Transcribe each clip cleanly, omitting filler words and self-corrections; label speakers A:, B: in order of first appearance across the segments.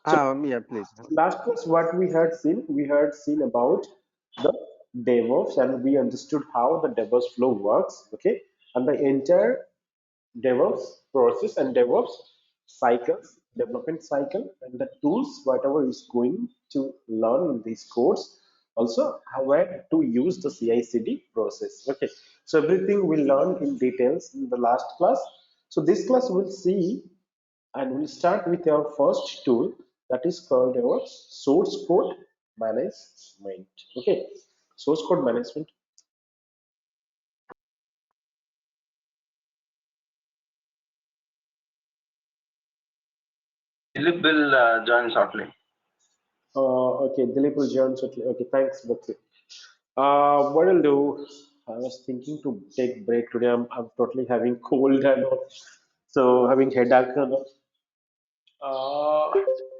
A: So
B: Yeah, please.
A: last class, what we had seen about the DevOps, and we understood how the DevOps flow works. Okay, and the entire DevOps process and DevOps cycles, development cycle, and the tools, whatever is going to learn in these course. Also, how where to use the CI/CD process. Okay, so everything we learned in details in the last class. So this class will see, and we'll start with our first tool that is called our source code management. Okay, source code management.
C: Philip will join shortly.
A: Okay, Dilip will join shortly. Okay, thanks, Bhakti. What I'll do, I was thinking to take break today. I'm totally having cold and all, so having headache and all.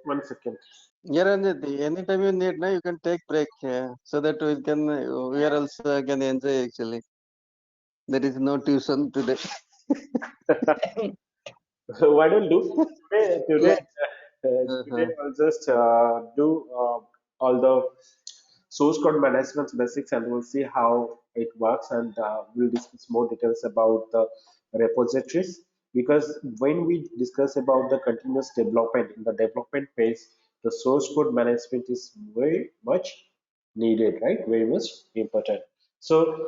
A: One second.
B: Yeah, Ranjit, anytime you need, now you can take break so that we are also can enjoy actually. There is no tuition today.
A: What I'll do today,
B: Yes.
A: today
B: Uh-huh.
A: I'll just do all the source code management basics, and we'll see how it works, and we'll discuss more details about the repositories, because when we discuss about the continuous development in the development phase, the source code management is very much needed, right? Very much important. So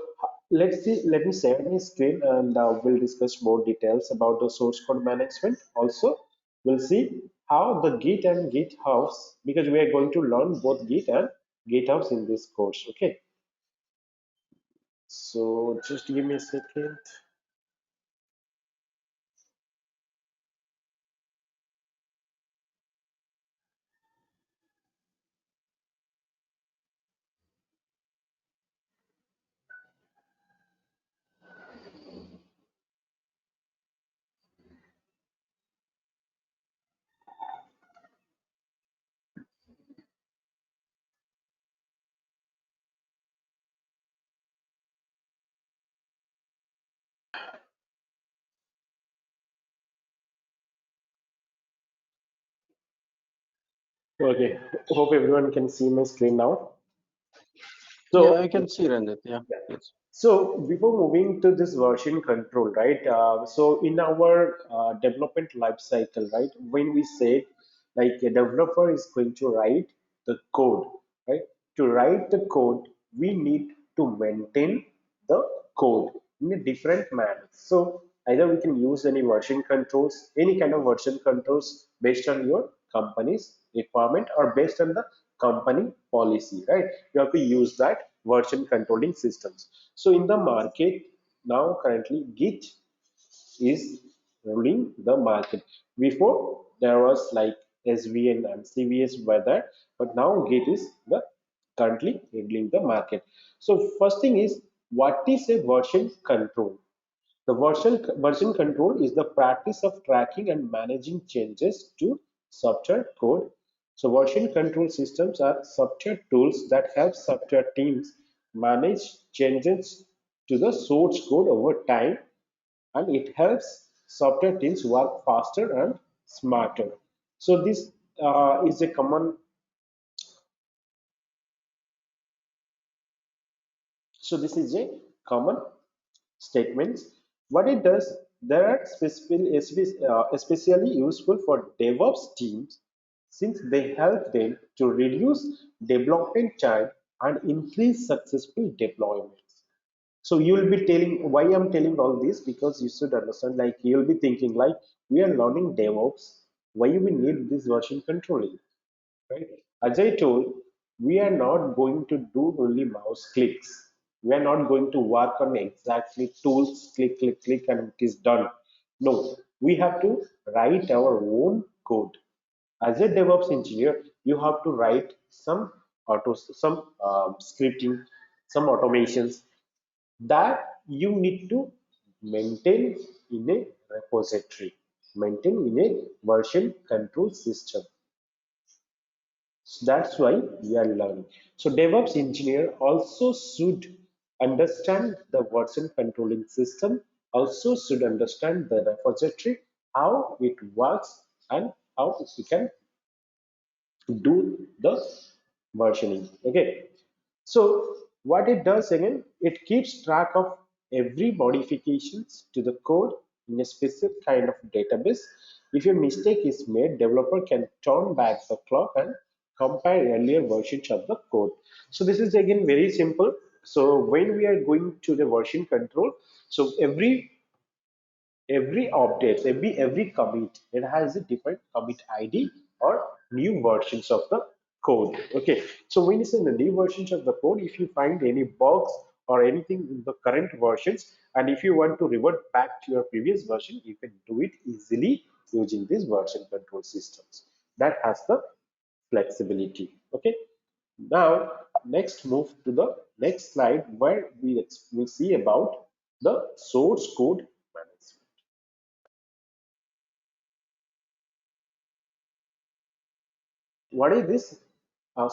A: let's see, let me share my screen, and we'll discuss more details about the source code management. Also, we'll see how the Git and GitHubs, because we are going to learn both Git and GitHubs in this course. Okay, so just give me a second. Okay, hope everyone can see my screen now.
B: Yeah, I
A: So
B: can see Ranjit. Yeah,
A: yeah.
B: please.
A: So before moving to this version control, right? So in our development life cycle, right? When we say like a developer is going to write the code, right? To write the code, we need to maintain the code in a different manner. So either we can use any version controls, any kind of version controls based on your company's requirement or based on the company policy, right? You have to use that version controlling systems. So in the market now currently Git is ruling the market. Before there was like SVN and CVS were there, but now Git is the currently ruling the market. So first thing is, what is a version control? The version control is the practice of tracking and managing changes to software code. So version control systems are software tools that help software teams manage changes to the source code over time, and it helps software teams work faster and smarter. So this is a common. So this is a common statement. What it does, there are especially useful for DevOps teams, since they help them to reduce development time and increase successful deployments. So you will be telling why I'm telling all this, because you should understand, like you'll be thinking like we are learning DevOps, why we need this version controlling, right? As I told, we are not going to do only mouse clicks. We are not going to work on exactly tools, click, click, click, and it is done. No, we have to write our own code. As a DevOps engineer, you have to write some scripting, some automations that you need to maintain in a repository, maintain in a version control system. So that's why we are learning. So DevOps engineer also should understand the version controlling system, also should understand the repository, how it works, and how we can do the versioning. Okay, so what it does again, it keeps track of every modifications to the code in a specific kind of database. If a mistake is made, developer can turn back the clock and compare earlier versions of the code. So this is again very simple. So when we are going to the version control, so every update, every commit, it has a different commit ID or new versions of the code. Okay, so when it's in the new versions of the code, if you find any bugs or anything in the current versions, and if you want to revert back to your previous version, you can do it easily using these version control systems. That has the flexibility. Okay, now next move to the next slide where we see about the source code management. What is this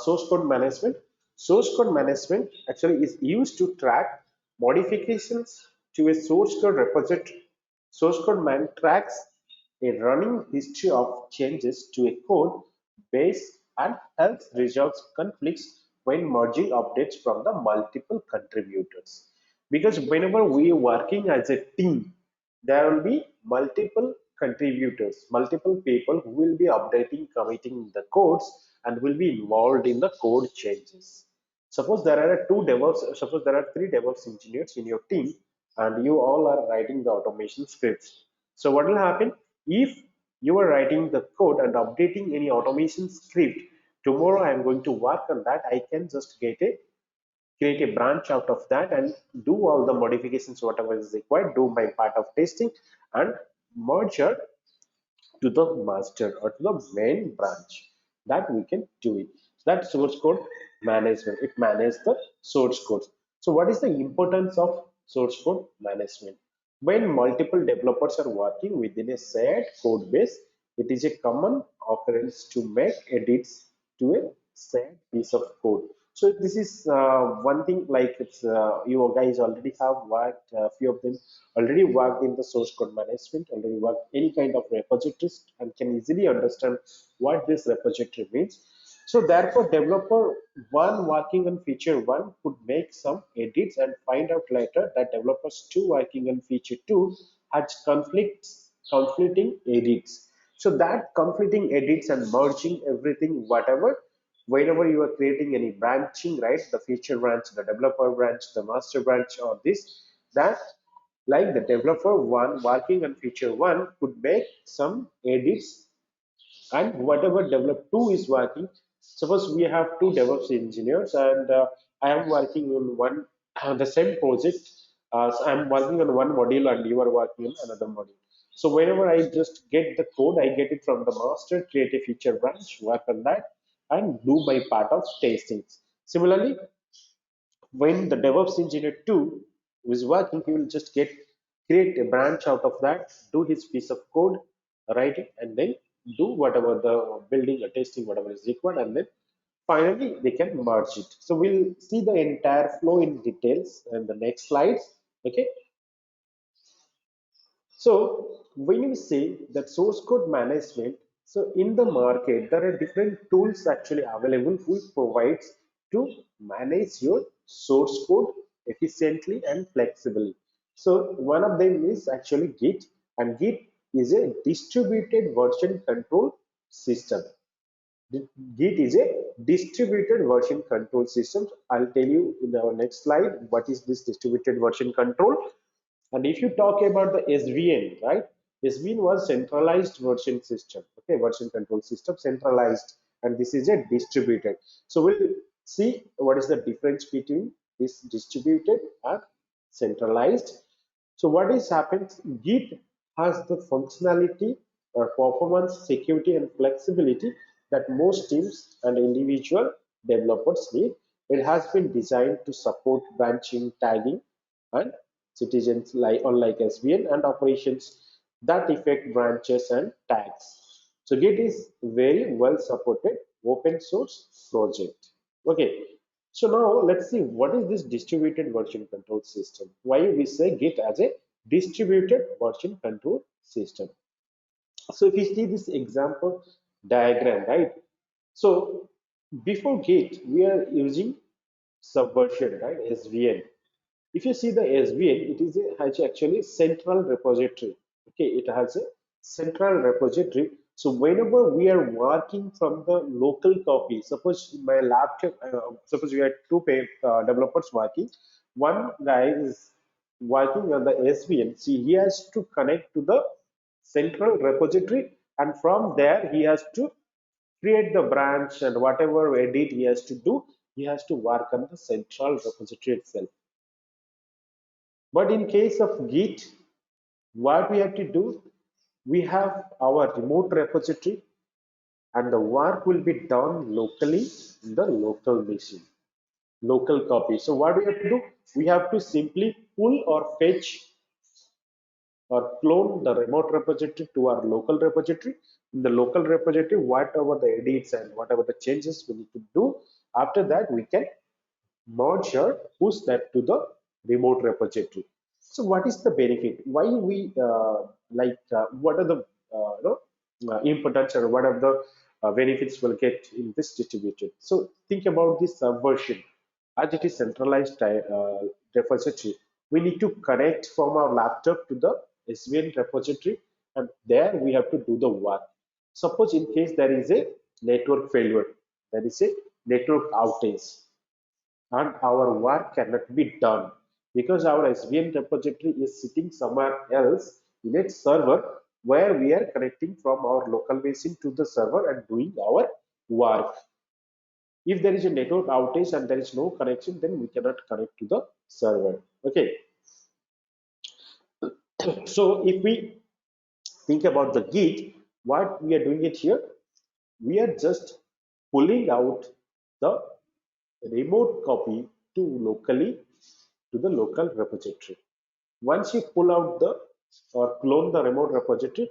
A: source code management? Source code management actually is used to track modifications to a source code repository. Source code man tracks a running history of changes to a code base and helps resolve conflicts when merging updates from the multiple contributors. Because whenever we are working as a team, there will be multiple contributors, multiple people who will be updating, committing the codes and will be involved in the code changes. Suppose there are suppose there are three DevOps engineers in your team and you all are writing the automation scripts. So what will happen if you are writing the code and updating any automation script? Tomorrow I am going to work on that. I can just create a branch out of that and do all the modifications whatever is required, do my part of testing and merge it to the master or to the main branch. That we can do it. That source code management, it manages the source code. So what is the importance of source code management? When multiple developers are working within a shared code base, it is a common occurrence to make edits to a shared piece of code. So this is one thing, like it's you guys already have worked, a few of them already worked in the source code management, already worked any kind of repositories and can easily understand what this repository means. So therefore, developer one working on feature one could make some edits and find out later that developers two working on feature two has conflicting edits. So that conflicting edits and merging everything, whatever, whenever you are creating any branching, right, the feature branch, the developer branch, the master branch, or this, that like the developer one working on feature one could make some edits and whatever develop two is working. Suppose we have two DevOps engineers and I am working on one the same project. So I'm working on one module and you are working on another module. So whenever I just get the code, I get it from the master, create a feature branch, work on that, and do my part of testings. Similarly, when the DevOps engineer 2 is working, he will just create a branch out of that, do his piece of code, write it, and then do whatever the building or testing, whatever is required, and then finally they can merge it. So we'll see the entire flow in details in the next slides. Okay. So when you say that source code management, so in the market, there are different tools actually available who provides to manage your source code efficiently and flexibly. So one of them is actually Git, and Git is a distributed version control system. Git is a distributed version control system. I'll tell you in our next slide what is this distributed version control. And if you talk about the SVN, right? SVN was centralized version system, okay, version control system, centralized, and this is a distributed. So we'll see what is the difference between this distributed and centralized. So what is happens? Git has the functionality or performance, security, and flexibility that most teams and individual developers need. It has been designed to support branching, tagging, and citizens like unlike SVN and operations that affect branches and tags. So Git is very well supported open source project. Okay, so now let's see what is this distributed version control system. Why we say Git as a distributed version control system. So if you see this example diagram, right? So before Git, we are using Subversion, right? SVN. If you see the SVN, it is has actually central repository. Okay, it has a central repository. So whenever we are working from the local copy, suppose my laptop, suppose we have two developers working. One guy is working on the SVN. See, he has to connect to the central repository, and from there he has to create the branch, and whatever edit he has to do, he has to work on the central repository itself. But in case of Git, what we have to do, we have our remote repository, and the work will be done locally in the local machine, local copy. So what we have to do, we have to simply pull or fetch or clone the remote repository to our local repository. In the local repository, whatever the edits and whatever the changes we need to do, after that we can merge or push that to the remote repository. So what is the benefit? Why we what are the importance, or what are the benefits we'll get in this distributed? So think about this subversion. As it is centralized repository, we need to connect from our laptop to the SVN repository, and there we have to do the work. Suppose in case there is a network failure, there is a network outage, and our work cannot be done because our SVN repository is sitting somewhere else in a server where we are connecting from our local machine to the server and doing our work. If there is a network outage and there is no connection, then we cannot connect to the server. Okay. So if we think about the Git, what we are doing it here, we are just pulling out the remote copy to locally to the local repository. Once you pull out the or clone the remote repository,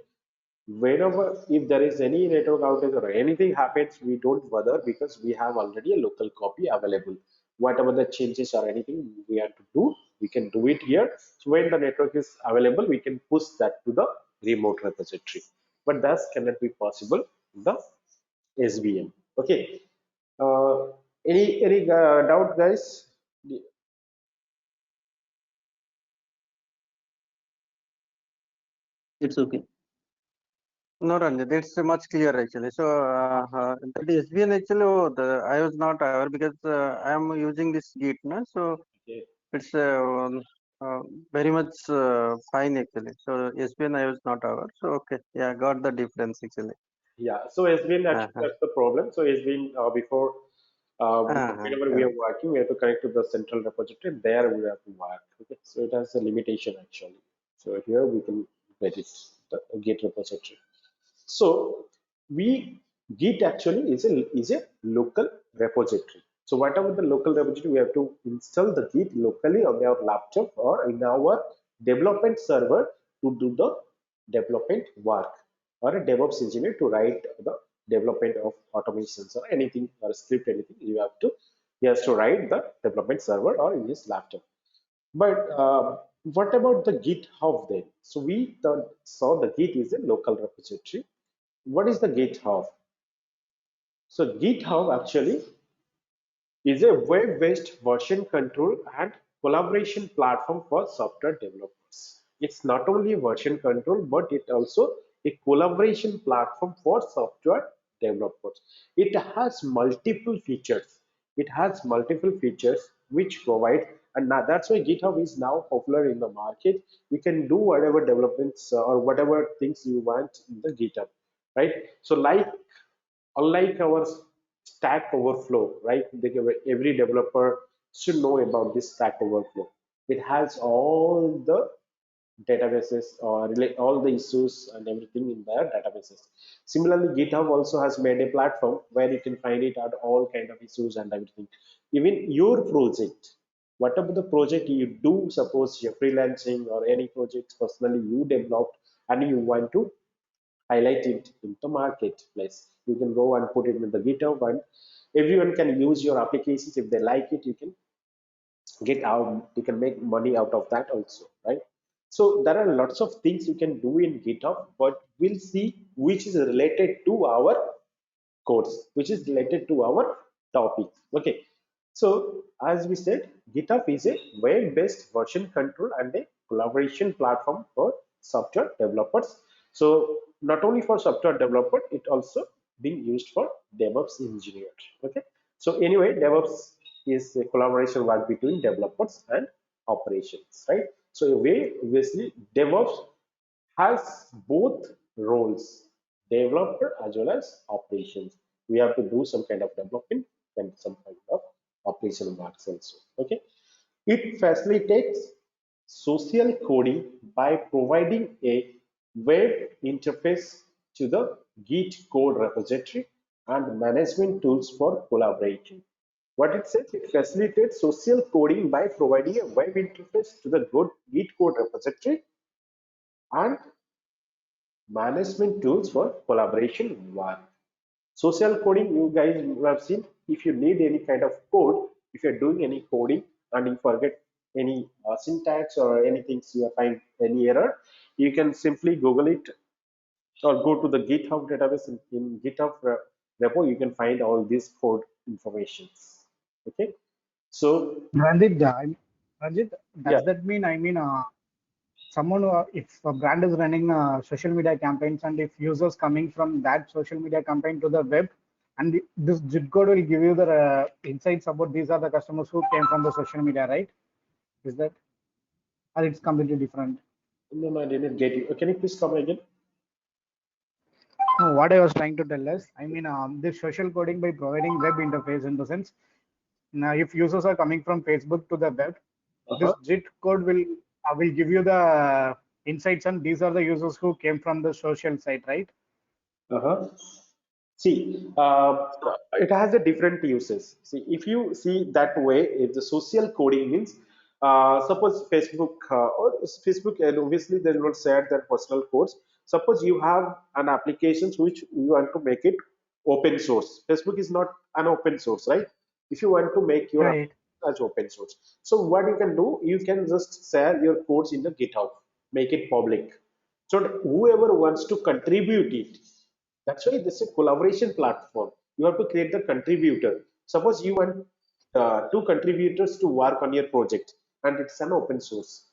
A: whenever if there is any network outage or anything happens, we don't bother because we have already a local copy available. Whatever the changes or anything we have to do, we can do it here. So when the network is available, we can push that to the remote repository. But that cannot be possible in the SVM. Okay. Uh, any doubt, guys?
D: It's okay.
B: No, Ranjit, it's much clear actually. So that SVN actually, I was not aware because I am using this Git, na? So
A: Okay.
B: it's very much fine actually. So SVN I was not aware. So okay, yeah, got the difference actually.
A: Yeah, so it's been actually
B: Uh-huh.
A: that's the problem. So it's been before whenever we are
B: Correct.
A: working, we have to connect to the central repository. There we have to work. Okay, so it has a limitation actually. So here we can get it the Git repository. So we Git actually is a local repository. So whatever the local repository, we have to install the Git locally on our laptop or in our development server to do the development work, or a DevOps engineer to write the development of automations or anything or script, anything you have to, he has to write the development server or in his laptop. But what about the GitHub then? So we saw the Git is a local repository. What is the GitHub? So GitHub actually is a web-based version control and collaboration platform for software developers. It's not only version control, but it also a collaboration platform for software developers. It has multiple features. It has multiple features which provide, and now that's why GitHub is now popular in the market. You can do whatever developments or whatever things you want in the GitHub, right? So like unlike our stack overflow, right? Every developer should know about this stack overflow. It has all the databases or all the issues and everything in their databases. Similarly, GitHub also has made a platform where you can find it at all kind of issues and everything. Even your project, whatever the project you do, suppose you're freelancing or any project personally you developed and you want to highlight it in the marketplace. You can go and put it in the GitHub, and everyone can use your applications. If they like it, you can get out, you can make money out of that also, right? So there are lots of things you can do in GitHub, but we'll see which is related to our codes, which is related to our topic. Okay. So as we said, GitHub is a web-based version control and a collaboration platform for software developers. So not only for software developer, it also being used for DevOps engineers. Okay. So anyway, DevOps is a collaboration work between developers and operations, right? So we obviously DevOps has both roles, developer as well as operations. We have to do some kind of development and some kind of operation works also. Okay. It facilitates social coding by providing a web interface to the Git code repository and management tools for collaboration. What it says, it facilitates social coding by providing a web interface to the Git code repository and management tools for collaboration work. Social coding, you guys have seen, if you need any kind of code, if you're doing any coding and you forget any syntax or anything, so you find any error, you can simply Google it or go to the GitHub database in GitHub repo, you can find all these code informations. Okay, so
D: Ranjit, Ranjit,
A: yeah,
D: does that mean, someone, if a brand is running social media campaigns and if users coming from that social media campaign to the web, and this JIT code will give you the insights about these are the customers who came from the social media, right? Is that, or it's completely different?
A: no, I didn't get you. Can you please come again?
D: No, what I was trying to tell is, this social coding by providing web interface in the sense, now if users are coming from Facebook to the web, this
A: Uh-huh.
D: JIT code will give you the insights, and these are the users who came from the social site, right?
A: Uh-huh. See, it has a different uses. See, if you see that way, if the social coding means, suppose Facebook or Facebook, and obviously they will not share their personal codes. Suppose you have an applications which you want to make it open source. Facebook is not an open source, right? If you want to make your
D: Right.
A: application as open source, so what you can do, you can just share your codes in the GitHub, make it public. So whoever wants to contribute it, that's why this is a collaboration platform. You have to create the contributor. Suppose you want two contributors to work on your project and it's an open source.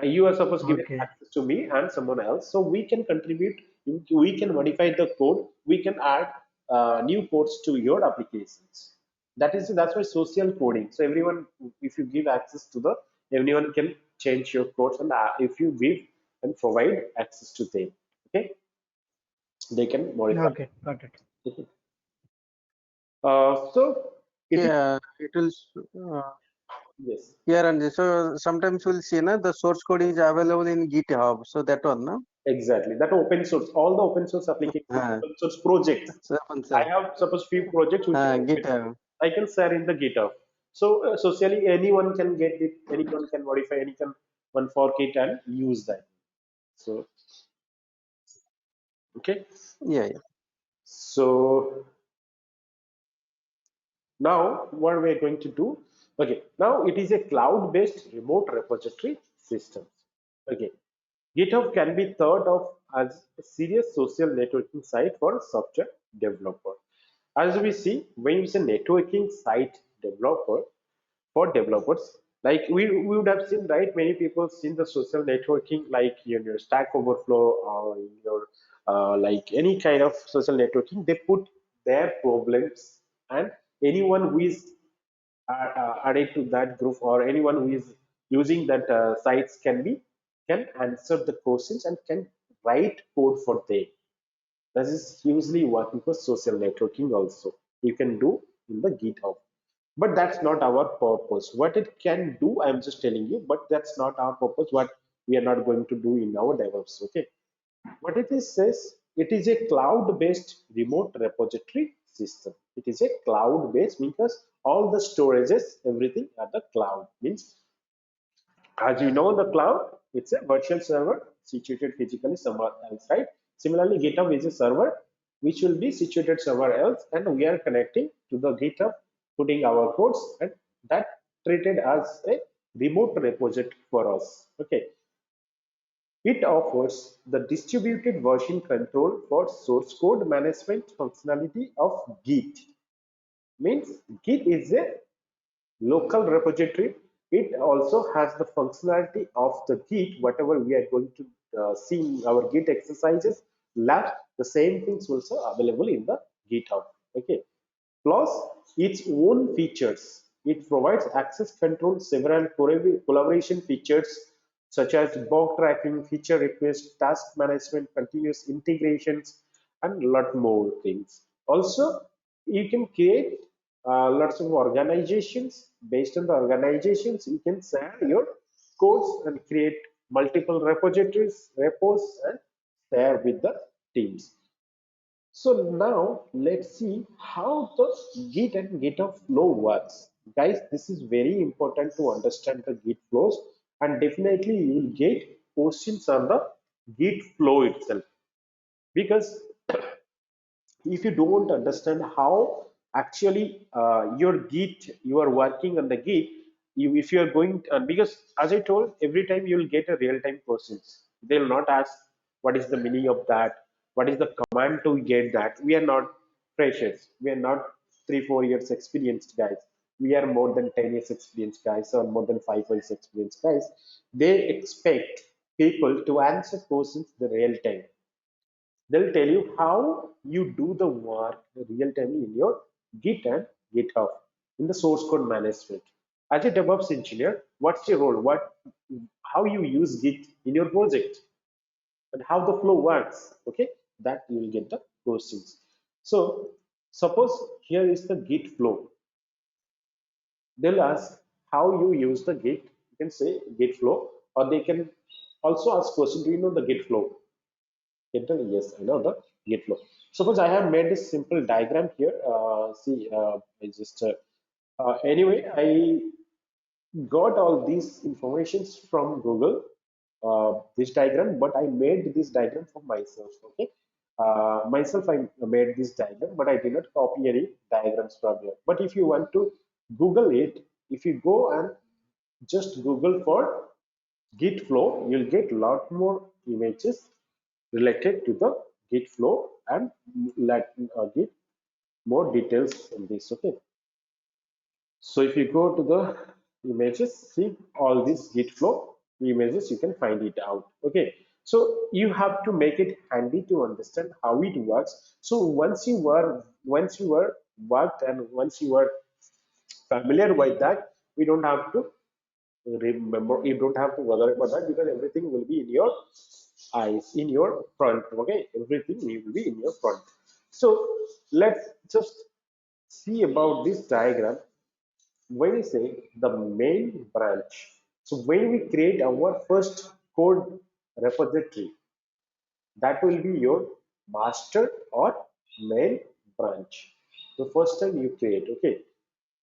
A: You are supposed giving
D: Okay.
A: access to me and someone else. So we can contribute, we can modify the code, we can add new codes to your applications. That's why social coding. So everyone, if you give access to the, everyone can change your codes and if you give and provide access to them. Okay, they can modify.
D: Okay. Got it.
A: So it is,
B: Yeah, it will.
A: yes,
B: Yeah, and so sometimes we'll see na the source code is available in GitHub. So that one, no?
A: exactly. That open source, all the open source applications,
B: Uh,
A: open source projects.
B: so,
A: I have suppose few projects which are open source.
B: GitHub.
A: I can share in the GitHub. So socially, anyone can get it, anyone can modify, anyone can fork it and use that. So okay.
B: Yeah, yeah.
A: So now what we are going to do? Okay, now it is a cloud-based remote repository system. Okay, GitHub can be thought of as a serious social networking site for software developer. As we see, when you say networking site developer for developers, like we would have seen, right? Many people seen the social networking like in your Stack Overflow or in your like any kind of social networking. They put their problems and anyone who is added to that group or anyone who is using that sites can answer the questions and can write code for them. That is usually working for social networking also. You can do in the GitHub. But that's not our purpose. What it can do, I'm just telling you, but that's not our purpose. What we are not going to do in our DevOps. Okay. What it is says, it is a cloud-based remote repository system. It is a cloud-based because all the storages, everything at the cloud means, as you know, the cloud, it's a virtual server situated physically somewhere else, right? Similarly, GitHub is a server which will be situated somewhere else, and we are connecting to the GitHub, putting our codes, and that treated as a remote repository for us. Okay. It offers the distributed version control for source code management functionality of Git. Means Git is a local repository. It also has the functionality of the Git, whatever we are going to see in our Git exercises lab, the same things also available in the GitHub. Okay. Plus its own features. It provides access control, several collaboration features such as bug tracking, feature request, task management, continuous integrations, and a lot more things. Also, you can create lots of organizations. Based on the organizations, you can share your codes and create multiple repositories, repos, and share with the teams. So now let's see how the Git and GitHub Flow works. Guys, this is very important to understand the Git flows, and definitely you will get questions on the Git flow itself, because if you don't understand how actually your Git, you are working on the Git, if you are going because as I told, every time you will get a real-time questions. They will not ask what is the meaning of that, what is the command to get that. We are not freshers, we are not 3 4 years experienced guys, we are more than 10 years experienced guys, or more than 5 years experienced guys. They expect people to answer questions the real time. They'll tell you how you do the work real time in your Git and GitHub in the source code management. As a DevOps engineer, what's your role? How you use Git in your project and how the flow works? Okay, that you will get the questions. So suppose here is the Git flow. They'll ask how you use the Git. You can say Git flow, or they can also ask question. Do you know the Git flow? Yes, I know the Git flow. Suppose I have made this simple diagram here. See, I just anyway, I got all these informations from Google, this diagram, but I made this diagram for myself. Okay, myself I made this diagram, but I did not copy any diagrams from here. But if you want to Google it, if you go and just Google for Git flow, you'll get a lot more images related to the Git flow, and let get more details on this. Okay, so if you go to the images, see all these Git flow images, you can find it out. Okay, so you have to make it handy to understand how it works. So once you were worked and once you were familiar with that, we don't have to remember, you don't have to bother about that, because everything will be in your eyes, in your front. Okay, everything will be in your front. So let's just see about this diagram. When we say the main branch, so when we create our first code repository, that will be your master or main branch the first time you create. Okay,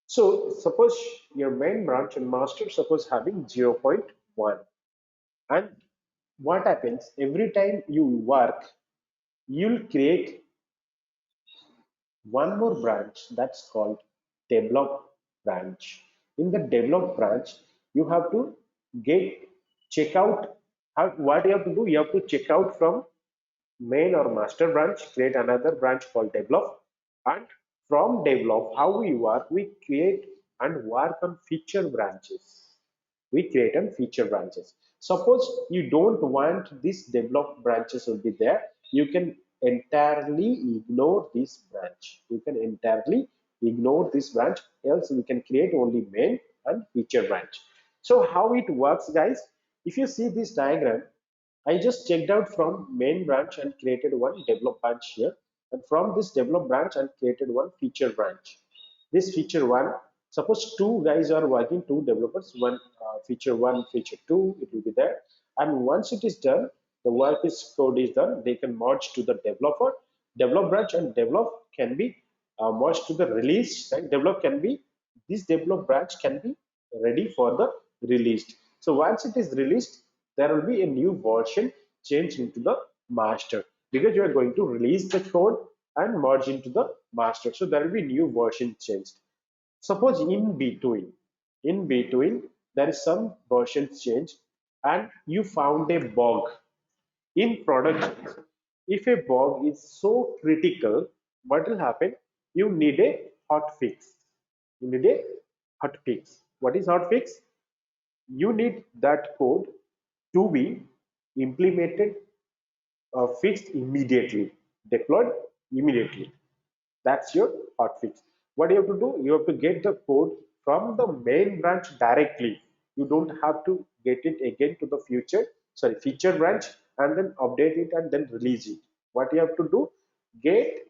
A: so suppose your main branch and master suppose having 0.1, and what happens every time you work, you'll create one more branch that's called develop branch. In the develop branch, you have to get check out what you have to do. You have to check out from main or master branch, create another branch called develop, and from develop, how we work, we create and work on feature branches. We create and feature branches. Suppose you don't want these develop branches will be there, you can entirely ignore this branch. You can entirely ignore this branch, else we can create only main and feature branch. So how it works, guys, if you see this diagram, I just checked out from main branch and created one develop branch here. And from this develop branch and created one feature branch. This feature one, suppose two guys are working, two developers, one, feature two, it will be there. And once it is done, the work is code is done, they can merge to the developer, develop branch, and develop can be merged to the release. Right? Develop can be, this develop branch can be ready for the released. So once it is released, there will be a new version changed into the master, because you are going to release the code and merge into the master. So there will be new version changed. Suppose in between, there is some version change and you found a bug. In production, if a bug is so critical, what will happen? You need a hot fix. You need a hot fix. What is hot fix? You need that code to be implemented, fixed immediately, deployed immediately. That's your hotfix. What you have to do? You have to get the code from the main branch directly. You don't have to get it again to the feature branch and then update it and then release it. What you have to do? Get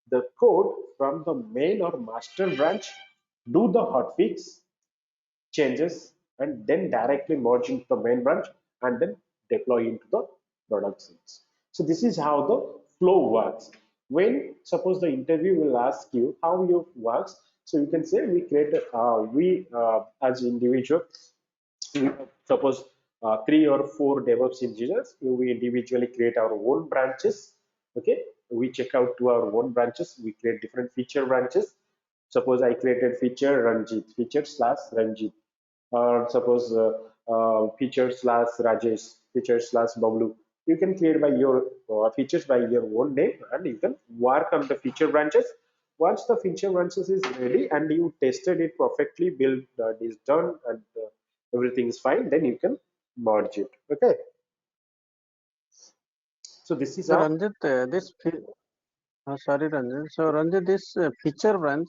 A: the code from the main or master branch, do the hotfix, changes, and then directly merge into the main branch and then deploy into the productions. So this is how the flow works. When suppose the interview will ask you how you works, so you can say we create we as individual, we have suppose 3 or 4 DevOps engineers. We individually create our own branches. Okay, we check out to our own branches. We create different feature branches. Suppose I created feature Ranjit, feature slash Ranjit, or suppose feature slash Rajesh, feature slash Bablu. You can create by your features by your own name, and you can work on the feature branches. Once the feature branches is ready and you tested it perfectly, build is done, and everything is fine, then you can merge it. Okay. So this is
B: So
A: how.
B: Ranjit, sorry Ranjit. So Ranjit, this feature branch.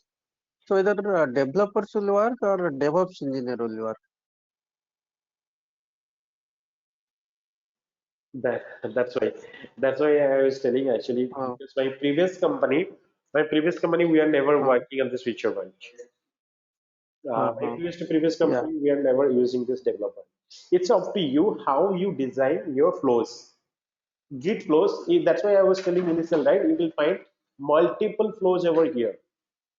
B: So either developers will work or DevOps engineer will work.
A: That, that's why I was telling actually, because my previous company we are never
B: Uh,
A: working on this feature branch. My
B: uh,
A: previous
B: yeah.
A: company, we are never using this developer. It's up to you how you design your flows. Git flows, that's why I was telling initial, right? You will find multiple flows over here.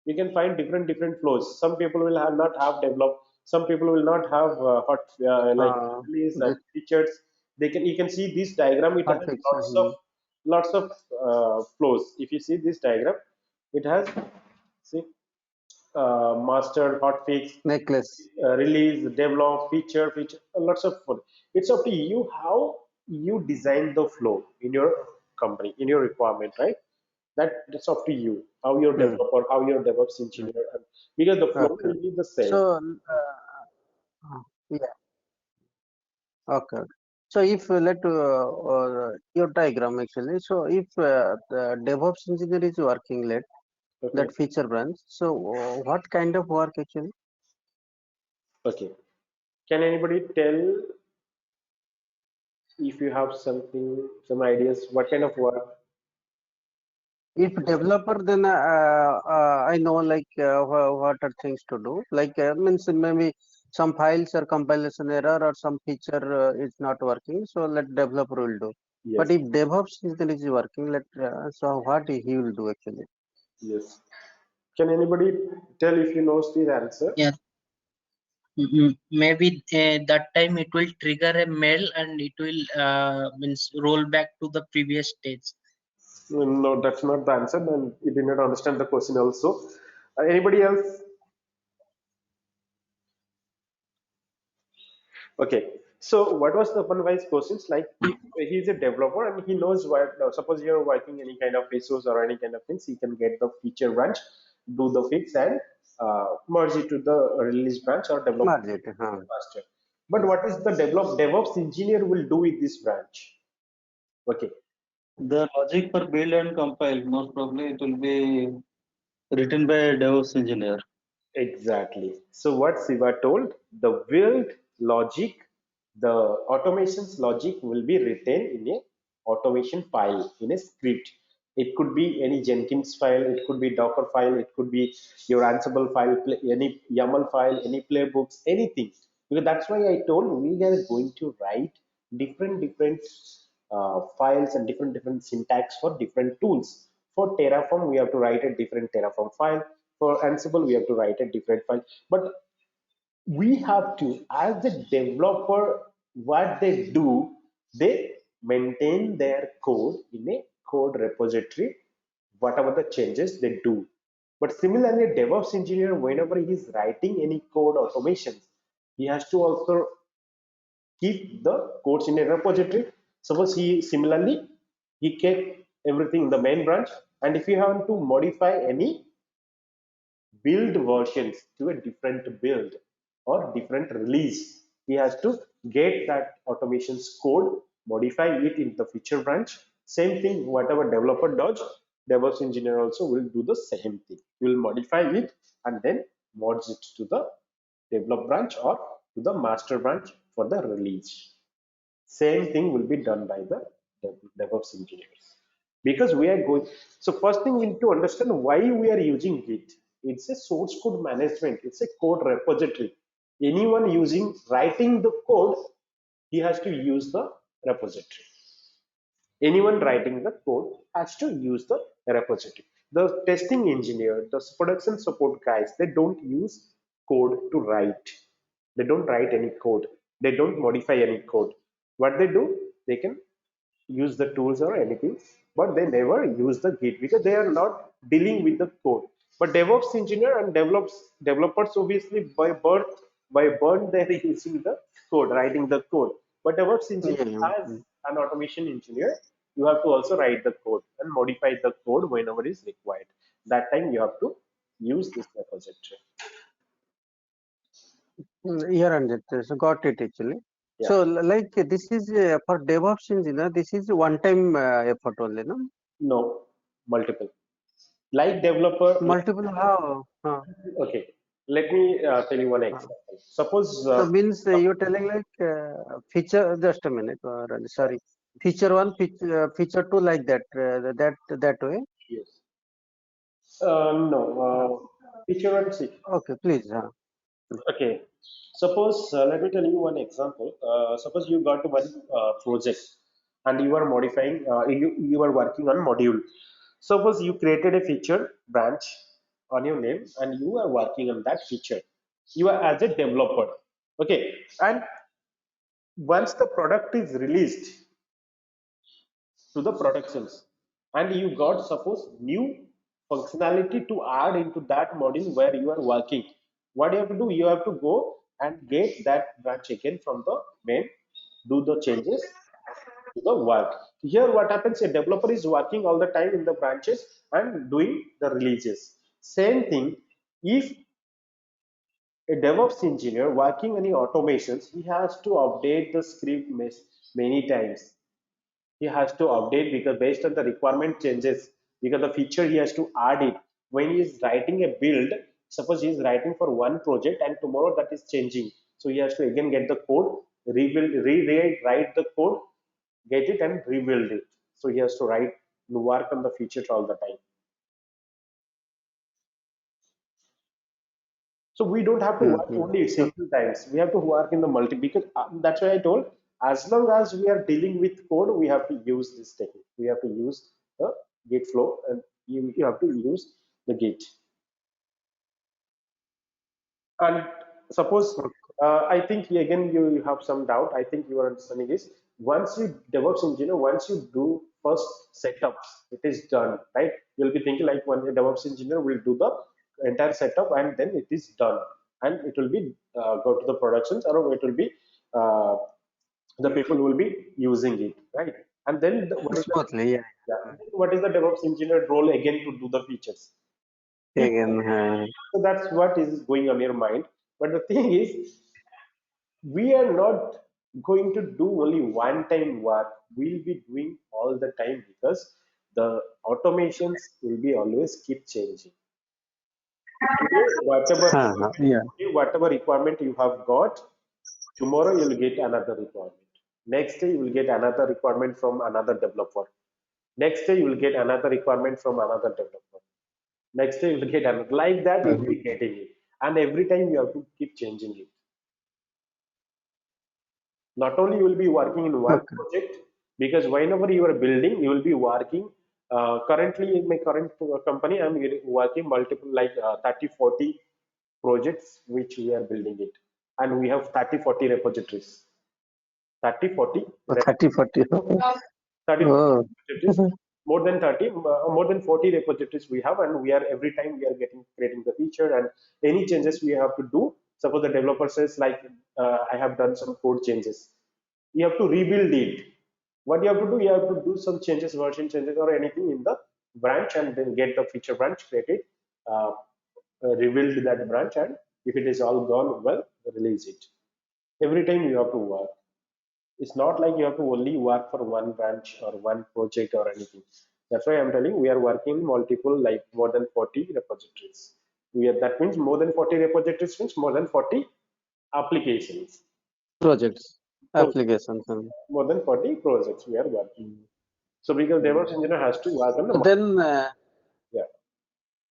A: You can find different flows. Some people will not have develop. Some people will not have hot like
B: Uh,
A: release and
B: this
A: features. You can see this diagram. It has
B: hotfix.
A: lots of flows. If you see this diagram, it has, see, master, hotfix,
B: Necklace.
A: release, develop, feature, lots of fun. It's up to you how you design the flow in your company, in your requirement, right? That's up to you. How your
B: Hmm.
A: developer, how your DevOps engineer, because the flow
B: Okay.
A: will be the same.
B: So yeah. Okay. So if let your diagram actually. So if the DevOps engineer is working late
A: Okay,
B: that feature branch. So what kind of work actually?
A: okay. Can anybody tell if you have some ideas, what kind of work?
B: If developer, then I know like what are things to do. Like means maybe some files or compilation error or some feature is not working. So let developer will do. But
A: Yes,
B: if DevOps is working, let so what he will do actually.
A: yes. Can anybody tell if you knows the answer?
E: Yeah, maybe that time it will trigger a mail and it will means roll back to the previous stage.
A: No, that's not the answer. And you did not understand the question also. Anybody else? Okay. So what was the one-wise questions? Like if he's a developer and he knows what, suppose you're working any kind of resource or any kind of things, he can get the feature branch, do the fix and merge it to the release branch or develop
B: Merge it.
A: faster. But what is the DevOps engineer will do with this branch? Okay.
F: The logic for build and compile, most probably it will be written by a DevOps engineer.
A: Exactly. So what Siva told, the build logic, the automations logic will be written in a automation file, in a script. It could be any Jenkins file, it could be Docker file, it could be your Ansible file, any YAML file, any playbooks, anything. Because that's why I told we are going to write different files and different syntax for different tools. For Terraform, we have to write a different Terraform file. For Ansible, we have to write a different file. But we have to, as the developer, what they do, they maintain their code in a code repository, whatever the changes they do. But similarly, a DevOps engineer, whenever he is writing any code automations, he has to also keep the codes in a repository. Suppose he kept everything in the main branch, and if you have to modify any build versions to a different build or different release, he has to get that automation's code, modify it in the feature branch. Same thing, whatever developer does, DevOps engineer also will do the same thing. He will modify it and then merge it to the develop branch or to the master branch for the release. Same thing will be done by the DevOps engineers. Because we are going, so first thing we need to understand why we are using Git. It's a source code management, it's a code repository. Anyone writing the code, he has to use the repository. Anyone writing the code has to use the repository. The testing engineer, the production support guys, they don't use code to write. They don't write any code. They don't modify any code. What they do, they can use the tools or anything, but they never use the Git because they are not dealing with the code. But DevOps engineer and developers obviously by birth they're using the code, writing the code. But DevOps engineer as an automation engineer, you have to also write the code and modify the code whenever is required. That time you have to use this repository.
B: Here and it. So got it actually.
A: Yeah.
B: So like this is for DevOps engineer, this is one-time effort only, no?
A: No, multiple. Like developer.
B: Multiple how?
A: Okay, let me tell you one example. Suppose.
B: So means you're telling like feature. Just a minute. Sorry. Feature one, feature two, like that. That way.
A: Yes. No. Feature one. See.
B: Okay, please.
A: Okay. Suppose let me tell you one example. Suppose you got one project and you are modifying. You are working on module. Suppose you created a feature branch on your name and you are working on that feature. You are as a developer. Okay. And once the product is released to the productions and you got suppose new functionality to add into that module where you are working, what you have to do, you have to go and get that branch again from the main, do the changes to the work. Here what happens, a developer is working all the time in the branches and doing the releases. Same thing, if a DevOps engineer working any automations, he has to update the script many times. He has to update because based on the requirement changes, because the feature he has to add it. When he is writing a build, suppose he is writing for one project and tomorrow that is changing, so he has to again get the code, rebuild, rewrite the code, get it and rebuild it. So he has to work on the feature all the time. So we don't have to work only single times. We have to work in the multi, because that's why I told, as long as we are dealing with code, we have to use this technique. We have to use the Git flow and you have to use the Git. And suppose, I think again you have some doubt. I think your understanding is, once you DevOps engineer, once you do first setups, it is done, right? You'll be thinking like when a DevOps engineer will do the entire setup and then it is done, and it will be go to the productions, or it will be the people will be using it, right? And then what is the DevOps engineer role again to do the features? So that's what is going on your mind. But the thing is, we are not going to do only one time work. We'll be doing all the time because the automations will be always keep changing. Whatever requirement you have got, tomorrow you'll get another requirement. Next day you will get another requirement from another developer. Next day you will get another requirement from another developer. Next day you will get another. Like that you will be getting it. And every time you have to keep changing it. Not only you will be working in one project, because whenever you are building, you will be working. Currently in my current company, I'm working multiple like 30, 40 projects which we are building it. And we have 30, 40 repositories. 30, 40.
B: 30, 40.
A: 30 repositories. More than 30, more than 40 repositories we have, and we are every time we are creating the feature, and any changes we have to do. Suppose the developer says like I have done some code changes, you have to rebuild it. What you have to do, you have to do some changes, version changes or anything in the branch, and then get the feature branch created, uh, revealed that branch, and if it is all gone well, release it. Every time you have to work. It's not like you have to only work for one branch or one project or anything. That's why I'm telling we are working multiple, like more than 40 repositories. That means more than 40 repositories means more than 40 applications.
B: Projects,
A: So
B: applications.
A: more than 40 projects we are working. So because DevOps engineer has to work on
B: So
A: the
B: then,
A: yeah.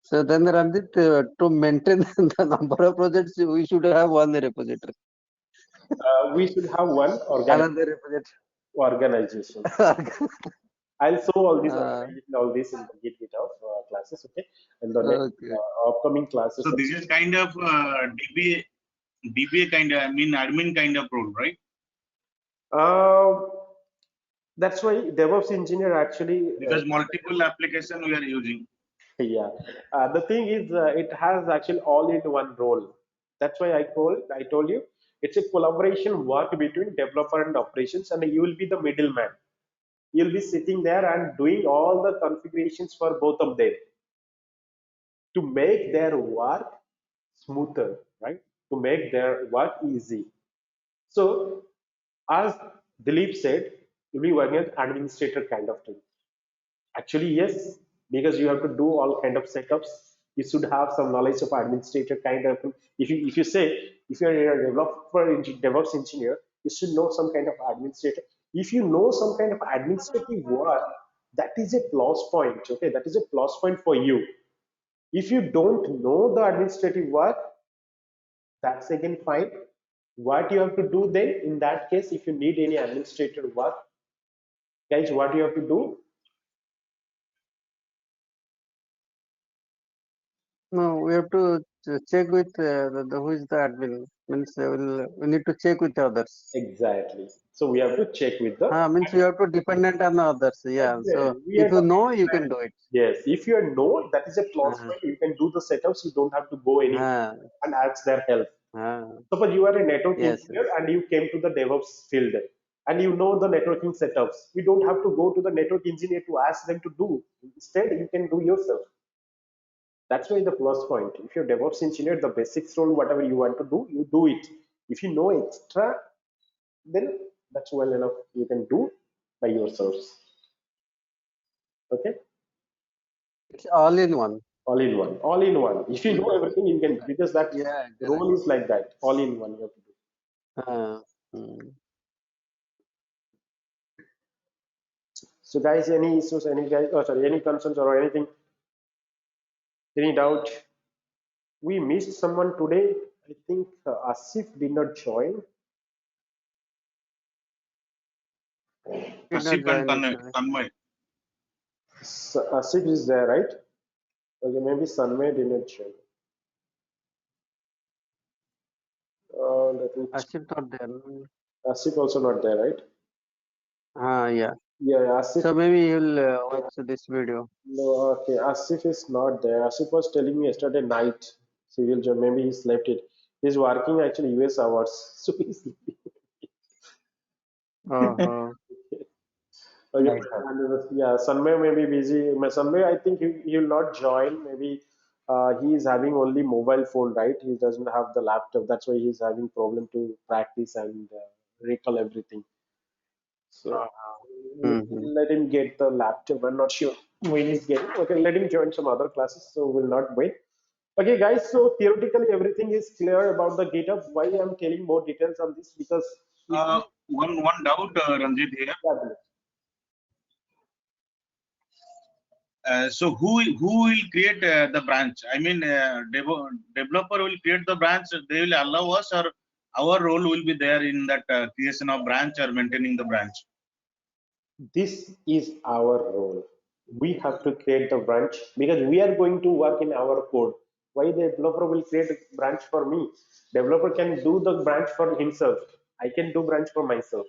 B: so then Ranjit, to maintain the number of projects, we should have one repository,
A: We should have one
B: another repository.
A: organization. I'll show all this in the Git GitHub classes, okay? And the next
B: Okay.
A: upcoming classes.
G: So this is kind of DBA kind of, I mean, admin kind of role, right?
A: That's why DevOps engineer actually,
G: Because multiple application we are using.
A: yeah. The thing is, it has actually all in one role. That's why I told you, it's a collaboration work between developer and operations, and you will be the middleman. You'll be sitting there and doing all the configurations for both of them to make their work smoother, right? To make their work easy. So, as Dilip said, you'll be working as administrator kind of thing. Actually, yes, because you have to do all kind of setups. You should have some knowledge of administrator kind of thing. If you say if you're a developer DevOps engineer, you should know some kind of administrator. If you know some kind of administrative work, that is a plus point. Okay, that is a plus point for you. If you don't know the administrative work, that's again fine. What you have to do then in that case, if you need any administrative work, guys, what you have to do?
B: No, we have to check with who is the admin. Means we need to check with others.
A: Exactly. So we have to check with the
B: Means you have to dependent on others. Yeah. So
A: exactly. We
B: if
A: are
B: you
A: talking
B: know, you can
A: exactly.
B: do it.
A: Yes, if you know, that is a plus
B: Uh,
A: point. You can do the setups. You don't have to go any
B: uh,
A: and ask their help.
B: uh,
A: Suppose you are a network
B: yes.
A: engineer and you came to the DevOps field and you know the networking setups. You don't have to go to the network engineer to ask them to do. Instead, you can do yourself. That's why the plus point. If you're DevOps engineer, the basics role, whatever you want to do, you do it. If you know extra, then that's well enough. You can do by yourselves. Okay,
B: It's all in one.
A: all in one, all in one. If you know everything, you can because that
B: Yeah, correct.
A: role is like that. All in one, you have to do.
B: Mm.
A: So, guys, any issues, any guys, oh, sorry, any concerns or anything, any doubt? We missed someone today. I think Asif did not join.
B: Did not
G: Asif and
B: join actually.
G: Tanmay.
A: Asif is there, right? Okay, maybe Sanmay did not join. Let me check.
B: Ashif not there.
A: Asif also not there, right?
B: Yeah.
A: Yeah, Asif.
B: So maybe you'll watch this video.
A: No, okay. Asif is not there. Asif was telling me yesterday night. So he will join. Maybe he slept it. He's working actually US hours, so he's sleeping.
B: Oh,
A: Okay,
B: right.
A: yeah, Sunmay may be busy. Sunmay, I think he will not join. Maybe he is having only mobile phone, right? He doesn't have the laptop. That's why he's having problem to practice and recall everything. So
B: Mm-hmm.
A: let him get the laptop. I'm not sure when he's getting. Okay, let him join some other classes. So we'll not wait. Okay, guys. So theoretically, everything is clear about the GitHub. Why I'm telling more details on this because if you,
G: One doubt, Ranjit here.
A: yeah,
G: So who will create the branch? I mean, developer will create the branch. They will allow us, or our role will be there in that creation of branch or maintaining the branch.
A: this is our role. We have to create the branch because we are going to work in our code. Why the developer will create a branch for me? Developer can do the branch for himself. I can do branch for myself.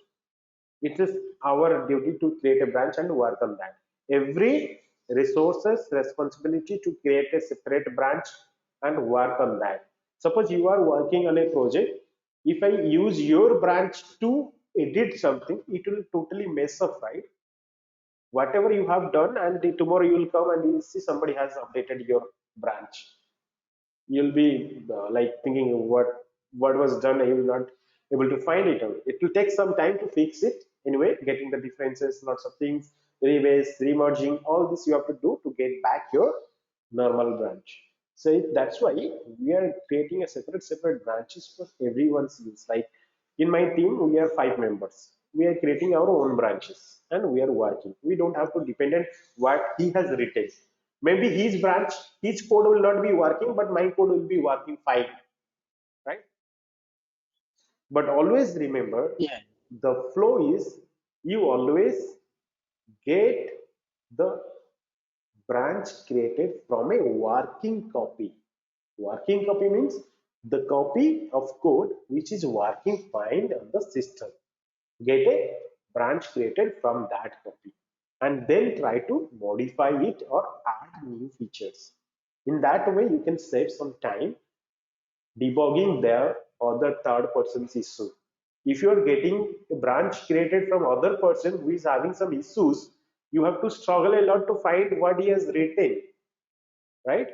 A: It is our duty to create a branch and work on that. Every resources responsibility to create a separate branch and work on that. Suppose you are working on a project. If I use your branch to edit something, it will totally mess up, right? Whatever you have done, and tomorrow you will come and you will see somebody has updated your branch. You'll be like thinking what was done. You will not able to find it out. It will take some time to fix it anyway, getting the differences, lots of things, rebase, remerging, all this you have to do to get back your normal branch. So that's why we are creating a separate branches for everyone's use. Like in my team we are 5 members, we are creating our own branches and we are working. We don't have to depend on what he has written. Maybe his branch, his code will not be working, but my code will be working fine, right? But always remember,
B: Yeah.
A: the flow is you always get the branch created from a working copy. Working copy means the copy of code which is working fine on the system. Get a branch created from that copy and then try to modify it or add new features. In that way, you can save some time debugging their other third person's issue. If you are getting a branch created from other person who is having some issues, you have to struggle a lot to find what he has written, right?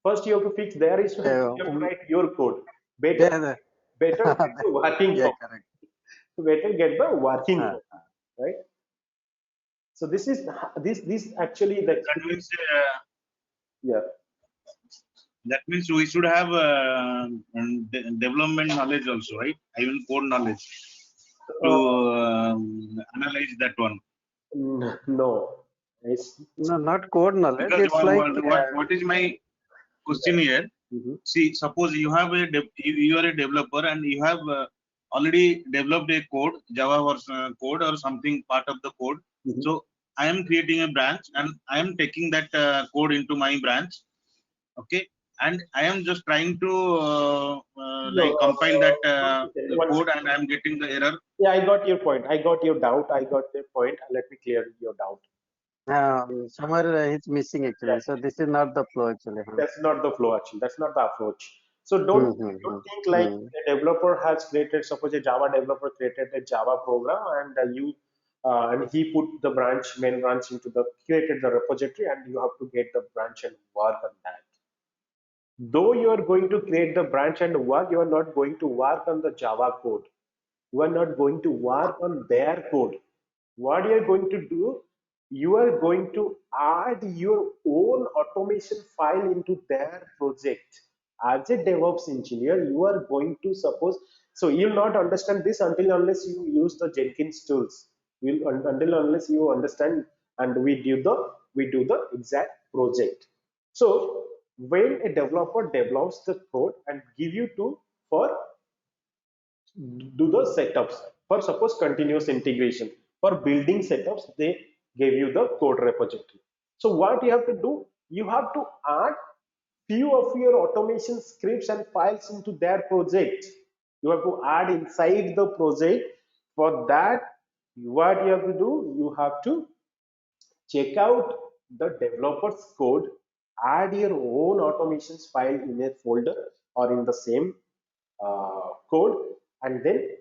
A: First, you have to fix their issue and then
B: Yeah,
A: you have to write your code. Better,
B: yeah,
A: better get the working
B: yeah,
A: code.
B: correct.
A: Better get the working
B: Uh,
A: code, right? So this actually the
G: That means
A: yeah.
G: we should have development knowledge also, right? Even code knowledge to
A: Uh,
G: analyze that one.
A: no, it's
B: no, not code knowledge.
G: Because
B: It's like
G: what is my question here?
A: mhm.
G: See, suppose you have you are a developer and you have already developed a code, Java or code or something part of the code.
A: Mhm.
G: So I am creating a branch and I am taking that code into my branch. Okay, and I am just trying to
A: No,
G: like compile that
A: one second,
G: the
A: one
G: code, and
A: second.
G: I am getting the error.
A: Yeah, I got your point. I got your doubt. I got your point. Let me clear your doubt.
B: somewhere it's missing
A: Yeah,
B: actually. So this is not the flow actually. Huh?
A: that's not the flow actually. That's not the approach. So
B: Hmm,
A: don't think like
B: hmm.
A: a developer has created, suppose a Java developer created a Java program and and he put the main branch into the created the repository and you have to get the branch and work on that. Though you are going to create the branch and work, you are not going to work on the Java code. You are not going to work on their code. What you are going to do, you are going to add your own automation file into their project. As a DevOps engineer, you are going to suppose, so you'll not understand this until unless you use the Jenkins tools. Until unless you understand and we do the exact project. So when a developer develops the code and give you to for do the setups for suppose continuous integration for building setups, they gave you the code repository. So what you have to do, you have to add few of your automation scripts and files into their project. You have to add inside the project. For that, what you have to do, you have to check out the developer's code, add your own automations file in a folder or in the same code, and then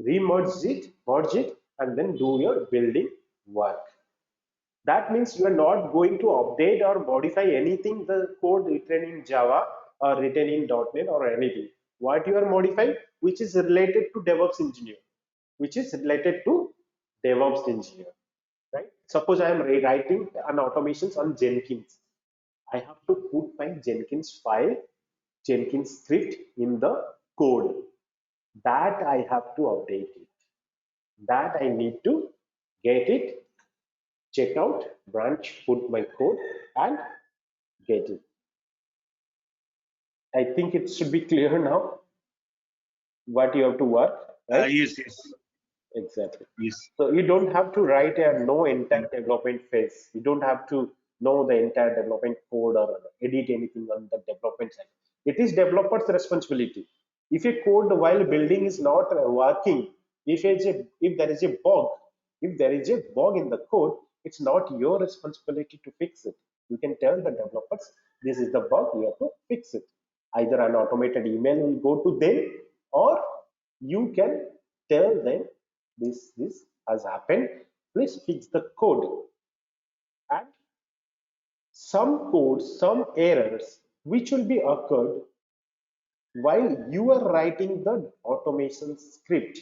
A: merge it, and then do your building work. That means you are not going to update or modify anything, the code written in Java or written in .NET or anything. What you are modifying, which is related to DevOps engineer, which is related to DevOps engineer, right? Suppose I am rewriting an automations on Jenkins. I have to put my Jenkins file, Jenkins script in the code. That I have to update it. That I need to get it, check out, branch, put my code, and get it. I think it should be clear now what you have to work, right?
G: Yes, yes,
A: Exactly.
G: yes.
A: So you don't have to write a no entire development phase. You don't have to know the entire development code or edit anything on the development side. It is developer's responsibility. If a code while building is not working, if there is a bug, if there is a bug in the code, it's not your responsibility to fix it. You can tell the developers this is the bug, you have to fix it. Either an automated email will go to them, or you can tell them this has happened, please fix the code. And some codes, some errors which will be occurred while you are writing the automation script.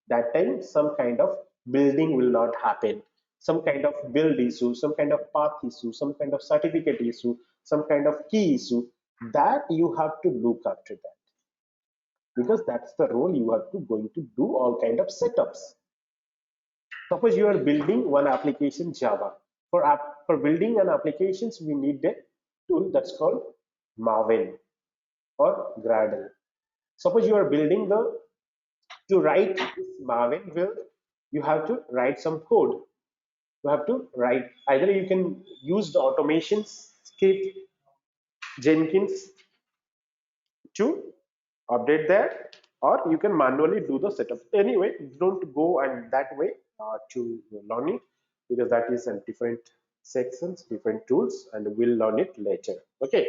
A: That time some kind of building will not happen, some kind of build issue, some kind of path issue, some kind of certificate issue, some kind of key issue, that you have to look after that, because that's the role you are going to do all kind of setups. Suppose you are building one application Java. For building an applications, we need a tool that's called Maven or Gradle. Suppose you are building to write this Maven build, you have to write some code. You have to write, either you can use the automation script Jenkins to update that, or you can manually do the setup. Anyway, don't go and that way to learn it, because that is a different sections, different tools, and we'll learn it later. Okay,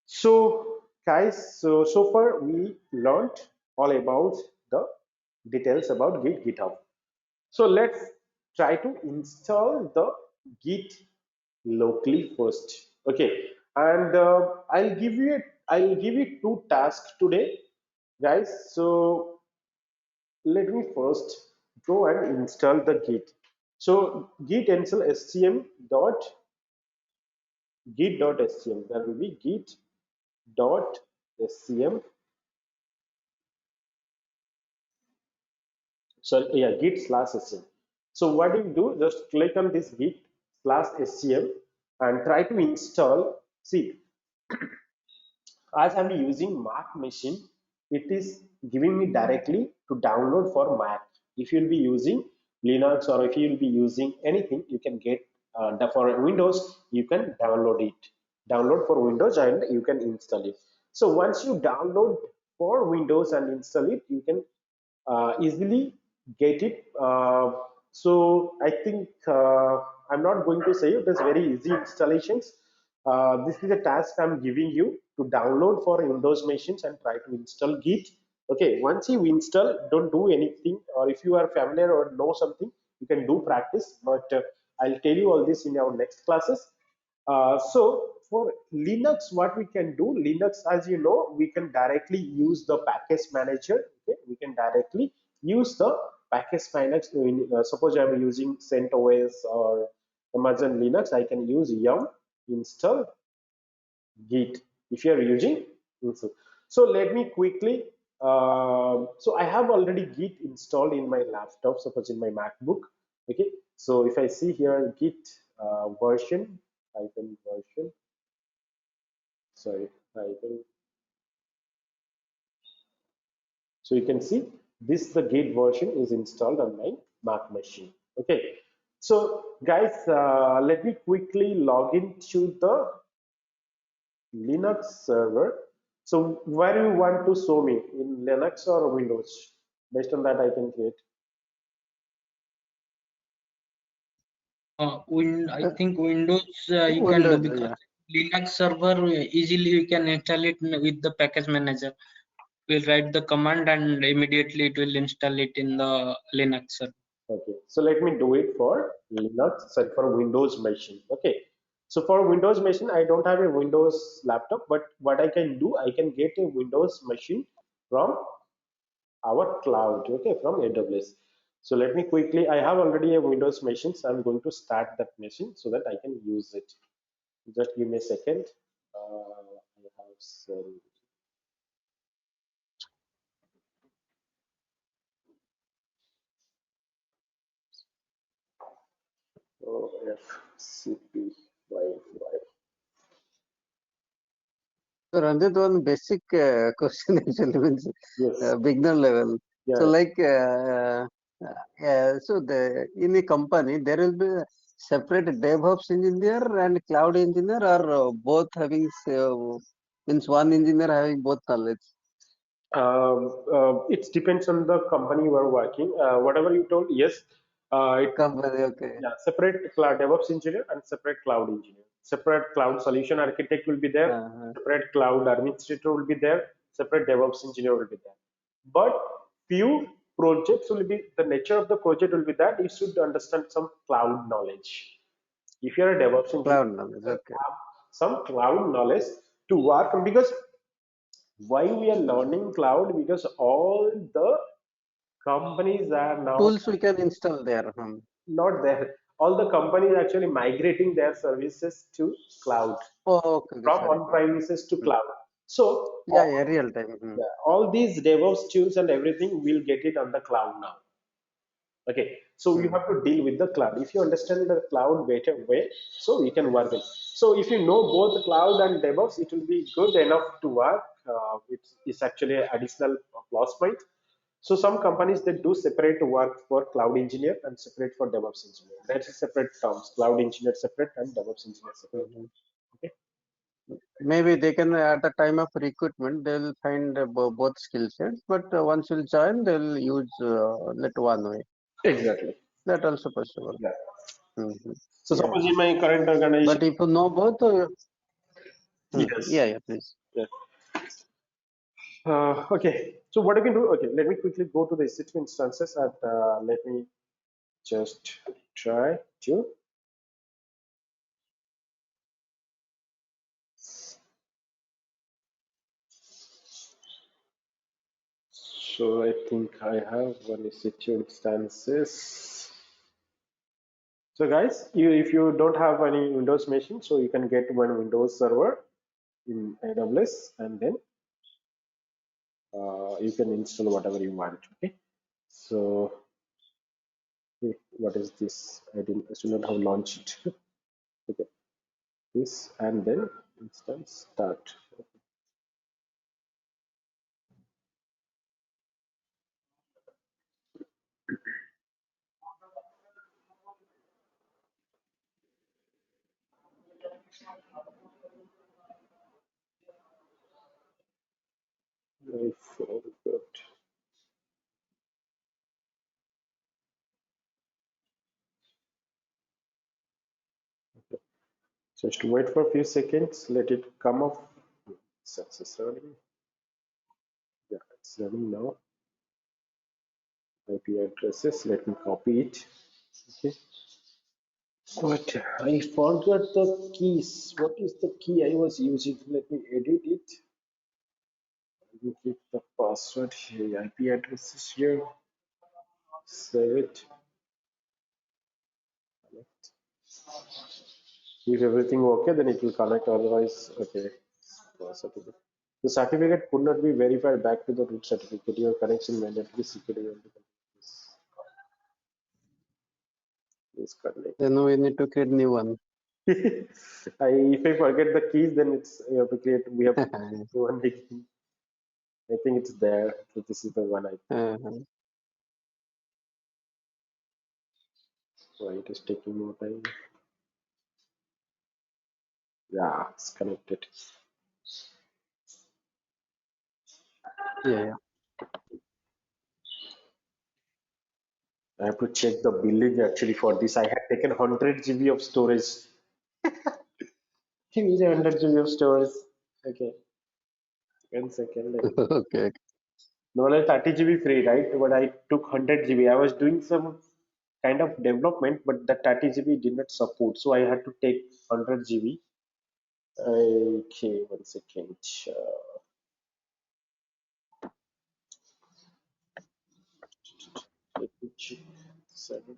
A: so guys, so far we learned all about the details about Git GitHub. So let's try to install the Git locally first. Okay, and I'll give you two tasks today, guys. So let me first go and install the Git. So git install scm dot git.scm. That will be git.scm. So yeah, git/scm. So what do you do? Just click on this git/scm and try to install. See, as I'm using Mac machine, it is giving me directly to download for Mac. If you'll be using Linux, or if you'll be using anything, you can get for Windows, you can download it. Download for Windows and you can install it. So once you download for Windows and install it, you can easily get it. So I think I'm not going to say it is very easy installations. This is a task I'm giving you to download for Windows machines and try to install Git. Okay, once you install, don't do anything, or if you are familiar or know something, you can do practice, but I'll tell you all this in our next classes. So for Linux, what we can do, Linux, as you know, we can directly use the package manager. Okay, we can directly use the package manager. Suppose I'm using CentOS or Amazon Linux, I can use yum install Git. If you are using install. So let me quickly. So I have already Git installed in my laptop. Suppose in my MacBook. Okay. So if I see here Git version, hyphen version. Sorry, hyphen. So you can see this the Git version is installed on my Mac machine. Okay. So guys, let me quickly log into the Linux server. So where you want to show me, in Linux or Windows? Based on that, I can create.
E: I think Windows you can do,
B: Windows,
E: because
B: yeah.
E: Linux server easily you can install it with the package manager. We'll write the command and immediately it will install it in the Linux server.
A: Okay, so let me do it for Linux, sorry, for Windows machine. Okay, so for Windows machine, I don't have a Windows laptop, but what I can do, I can get a Windows machine from our cloud, okay, from AWS. So let me quickly, I have already a Windows machine, so I'm going to start that machine so that I can use it. Just give me a second. I have some, FCP Wi-Fi.
B: So Ranjit, one basic question actually means
A: Yes.
B: beginner level. So
A: Yeah.
B: like, so in a company there will be a separate DevOps engineer and cloud engineer, or both having means one engineer having both knowledge.
A: It depends on the company you are working. Whatever you told, yes. It
B: Company, okay.
A: Yeah, separate cloud DevOps engineer and separate cloud engineer. Separate cloud solution architect will be there. Separate cloud administrator will be there. Separate DevOps engineer will be there. But few projects will be, the nature of the project will be that you should understand some cloud knowledge. If you're a DevOps engineer,
B: Cloud knowledge.
A: you
B: Okay.
A: have some cloud knowledge to work on. Because why we are learning cloud? Because all the companies are now
B: Tools we can install there.
A: not there. All the companies actually migrating their services to cloud,
B: Oh, okay, okay,
A: from
B: sorry.
A: on-premises to
B: Hmm.
A: cloud. So
B: Yeah, yeah, real time.
A: yeah, all these DevOps tools and everything will get it on the cloud now. Okay, so you
B: Hmm.
A: have to deal with the cloud. If you understand the cloud better way, so you can work it. So if you know both cloud and DevOps, it will be good enough to work. It's actually an additional plus point. So some companies, they do separate work for cloud engineer and separate for DevOps engineer. That's a separate terms. Cloud engineer separate and DevOps engineer separate.
B: Hmm.
A: Okay.
B: Maybe they can, at the time of recruitment, they'll find both skill sets, but once you'll join, they'll use let one way.
A: Exactly.
B: That also possible.
A: Yeah.
B: Mhm.
A: So
B: Yeah,
A: suppose
B: yeah.
A: in my current organization,
B: But if you know both,
A: yes.
B: yeah, yeah, please.
A: Yeah. Okay, so what I can do, okay, let me quickly go to the EC2 instances and let me just try to. So I think I have one EC2 instances. So guys, if you don't have any Windows machine, so you can get one Windows server in AWS, and then you can install whatever you want. Okay, so what is this? I should not have launched it. Okay, this and then instance start. I forgot. Just wait for a few seconds. Let it come off. Success running. Yeah, it's running now. IP addresses. Let me copy it. Okay. But I forgot the keys. What is the key I was using? Let me edit it. Let me keep the password here. IP addresses here. Save it. If everything okay, then it will connect. Otherwise, okay. Certificate. The certificate could not be verified back to the root certificate. Your connection mandatory security is connect.
B: Then we need to create new one.
A: If I forget the keys, then it's you have to create. We have to do one again. I think it's there. So this is the one I. Why it is taking more time? Yeah, it's connected.
B: Yeah, yeah.
A: I have to check the billing actually for this. I had taken 100 GB of storage. Give me 100 GB of storage. Okay, 1 second. Let me.
B: Okay.
A: No, like 30 GB free, right? But I took 100 GB. I was doing some kind of development, but the 30 GB did not support, so I had to take 100 GB. Okay, 1 second. Let me check. Seven.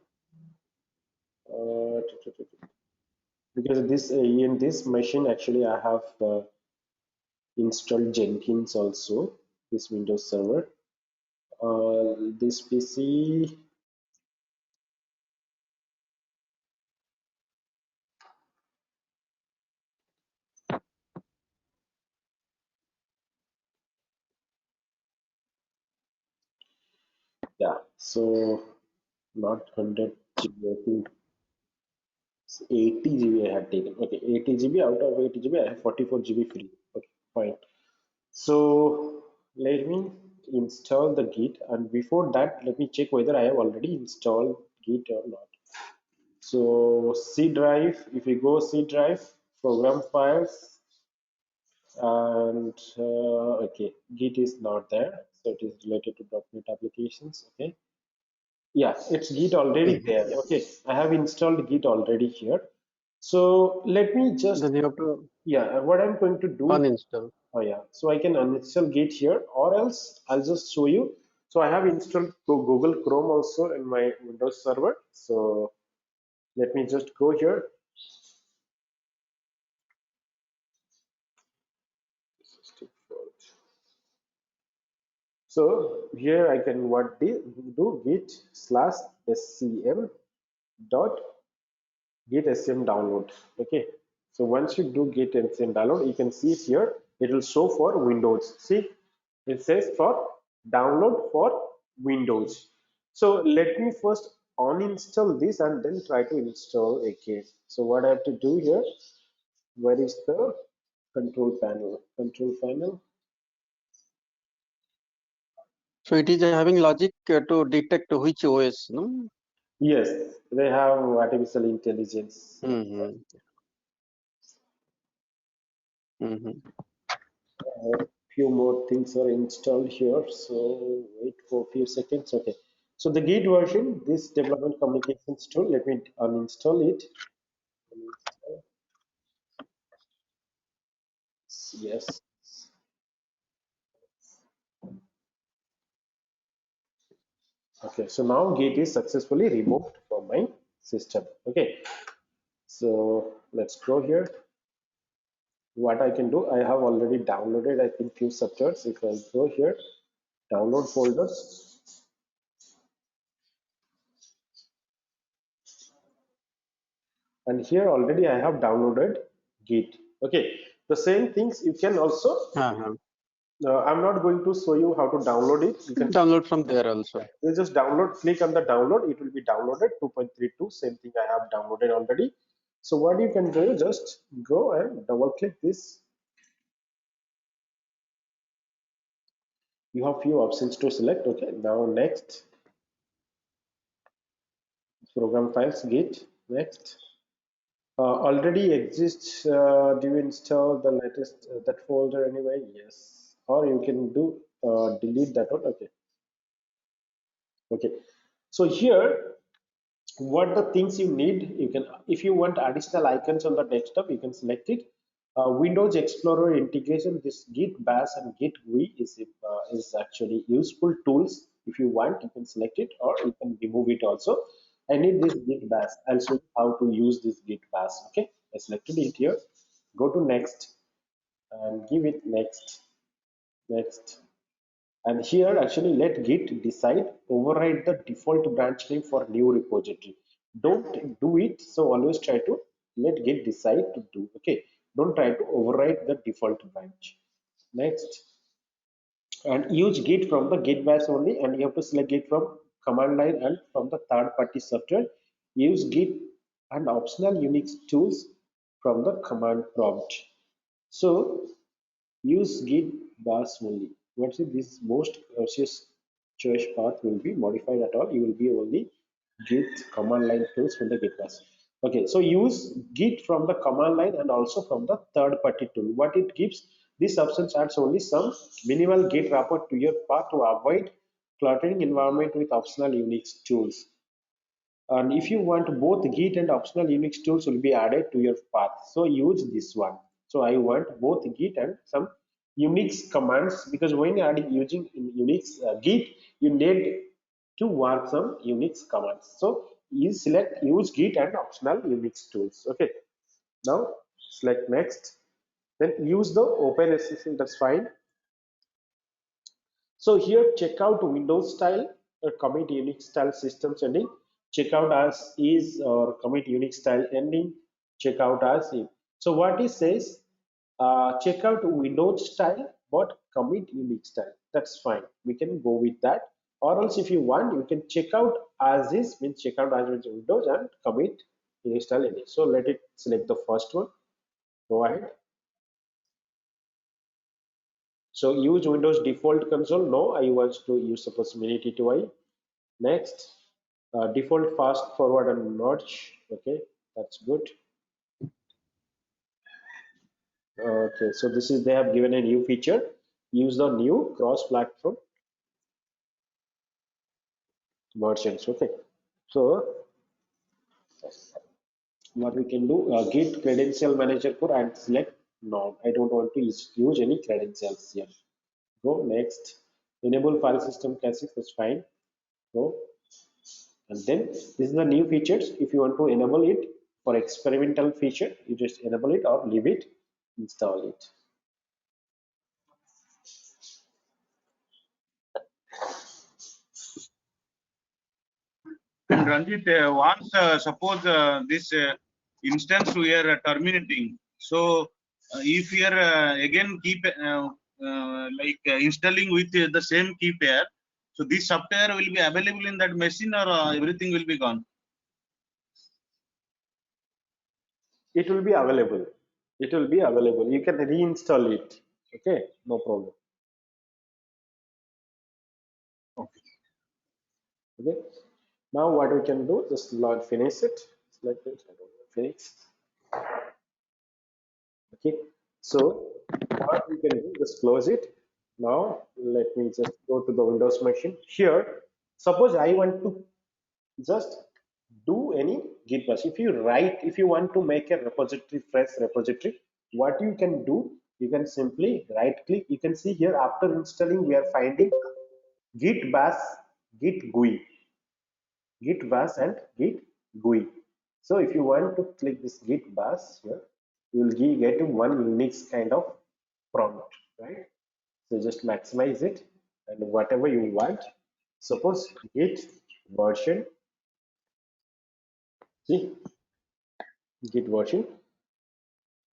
A: Because this in this machine actually I have installed Jenkins also. This Windows Server. This PC. Yeah. So not 100 GB. I think 80 GB I had taken. Okay, 80 GB out of 80 GB, I have 44 GB free. Okay, fine. So let me install the Git, and before that, let me check whether I have already installed Git or not. So C drive, if we go C drive, program files, And okay, Git is not there, so it is related to .NET applications. Okay, yeah, it's Git already there.
B: Yeah.
A: Okay, I have installed Git already here. So let me just,
B: Then you have to
A: yeah, what I'm going to do,
B: uninstall.
A: oh yeah, so I can uninstall Git here, or else I'll just show you. So I have installed Google Chrome also in my Windows server. So let me just go here. So here I can do git slash scm dot git scm download. Okay. So once you do git scm download, you can see it here. It will show for Windows. See, it says for download for Windows. So let me first uninstall this and then try to install again. So what I have to do here? Where is the control panel? Control panel.
B: So it is having logic to detect which OS, no?
A: Yes, they have artificial intelligence.
B: Mm-hmm. Mm-hmm.
A: Few more things are installed here, so wait for a few seconds. Okay, so the Git version, this development communications tool, let me uninstall it. Uninstall. Yes. Okay, so now Git is successfully removed from my system. Okay, so let's go here. What I can do, I have already downloaded, I think, few subjects. If I go here, download folders, and here already I have downloaded Git. Okay, the same things you can also,
B: Uh-huh.
A: I'm not going to show you how to download it. You can,
B: Download from there
A: yeah,
B: also.
A: you just download, click on the download, it will be downloaded 2.32. Same thing I have downloaded already. So what you can do, just go and double click this. You have few options to select. Okay, now next, program files, Git, next. Already exists. Do you install the latest that folder anyway? Yes. Or you can do delete that one. Okay. Okay. So here, what the things you need, you can, if you want additional icons on the desktop, you can select it. Windows Explorer integration, this Git Bash and Git GUI is actually useful tools. If you want, you can select it, or you can remove it also. I need this Git Bash. I'll show you how to use this Git Bash. Okay, I selected it here. Go to next and give it next, next. And here actually let Git decide, override the default branch name for new repository. Don't do it. So always try to let Git decide to do. Okay. Don't try to override the default branch. Next. And use Git from the Git bash only. And you have to select Git from command line and from the third party software. Use Git and optional Unix tools from the command prompt. So use Git bash only. What's it? This most cautious choice path will be modified at all. You will be only Git command line tools from the Git bash. Okay, so use Git from the command line and also from the third party tool. What it gives, this option adds only some minimal Git wrapper to your path to avoid cluttering environment with optional Unix tools. And if you want both Git and optional Unix tools will be added to your path. So use this one. So I want both Git and some Unix commands, because when you are using in Unix Git, you need to work some Unix commands. So you select use Git and optional Unix tools. Okay. Now select next. Then use the OpenSSL. That's fine. So here check out Windows style or commit Unix style systems ending. Check out as is or commit Unix style ending. Check out as if. So what it says, check out Windows style but commit Unix style. That's fine. We can go with that. Or else if you want, you can check out as is, means check out as with Windows and commit Unix style ending. So let it select the first one. Go ahead. So use Windows default console. No, I want to use suppose mini TTY. Next, default fast forward and merge. Okay, that's good. Okay, so this is, they have given a new feature. Use the new cross-platform versions. Okay, so what we can do, git credential manager code and select no, I don't want to use any credentials here. Go next. Enable file system caches, that's fine. Go. And then this is the new features. If you want to enable it for experimental feature, you just enable it or leave it, install it.
G: And Ranjit, once suppose this instance we are terminating. So if we are again keep installing with the same key pair, so this software will be available in that machine, or everything will be gone.
A: It will be available. It will be available. You can reinstall it. Okay, no problem. Okay. Now what we can do, just finish it. Select it. I don't know, finish. Okay. So what we can do, just close it. Now let me just go to the Windows machine. Here, suppose I want to just do any git bash. If you want to make a repository, fresh repository, what you can do, you can simply right click. You can see here, after installing, we are finding git bash, git GUI, git bash and git GUI. So if you want to click this git bash here, you will get one Unix kind of prompt, right? So just maximize it and whatever you want. Suppose git version, see, git version.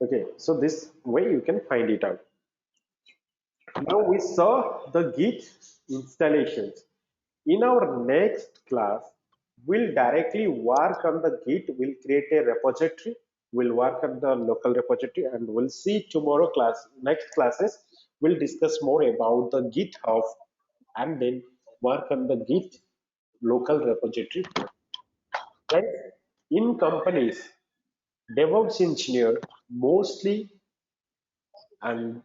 A: Okay, so this way you can find it out. Now we saw the git installations. In our next class, we'll directly work on the git, we'll create a repository, we'll work on the local repository, and we'll see tomorrow next classes, we'll discuss more about the GitHub and then work on the git local repository. Right? In companies, DevOps engineer mostly and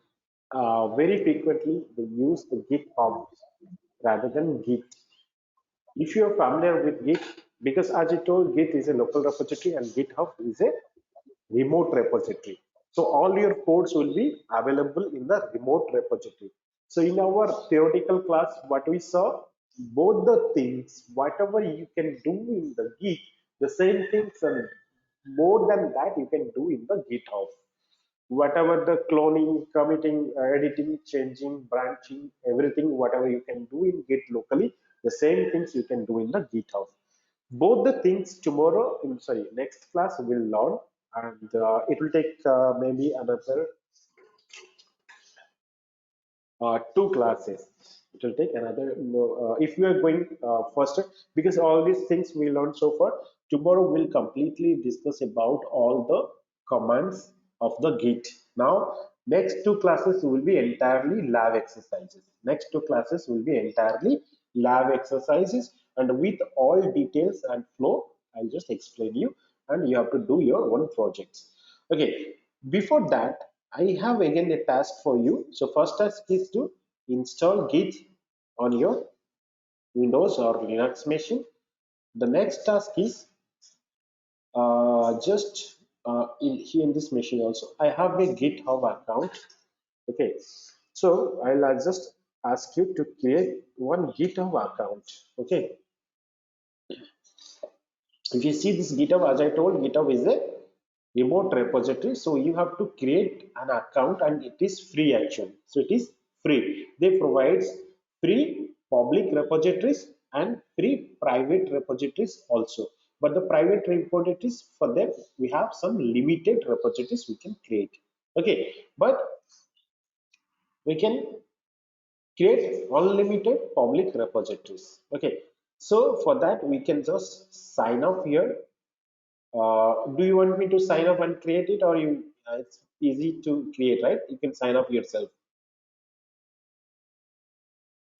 A: very frequently they use the GitHub rather than Git. If you are familiar with Git, because as I told, Git is a local repository and GitHub is a remote repository. So all your codes will be available in the remote repository. So in our theoretical class, what we saw, both the things, whatever you can do in the Git, the same things and more than that you can do in the GitHub. Whatever the cloning, committing, editing, changing, branching, everything, whatever you can do in Git locally, the same things you can do in the GitHub. Both the things tomorrow, next class we'll learn, and it will take maybe another two classes. It will take another, if we are going faster, because all these things we learned so far, tomorrow we'll completely discuss about all the commands of the Git. Now, next two classes will be entirely lab exercises. Next two classes will be entirely lab exercises, and with all details and flow, I'll just explain you, and you have to do your own projects. Okay, before that, I have again a task for you. So first task is to install Git on your Windows or Linux machine. The next task is just here in this machine also. I have a GitHub account. Okay, so I'll just ask you to create one GitHub account. Okay, if you see this GitHub, as I told, GitHub is a remote repository, so you have to create an account, and it is free actually. So it is free. They provide free public repositories and free private repositories also. But the private repositories, for them we have some limited repositories we can create. Okay, but we can create unlimited public repositories. Okay, so for that we can just sign up here. Do you want me to sign up and create it, or you? It's easy to create, right? You can sign up yourself.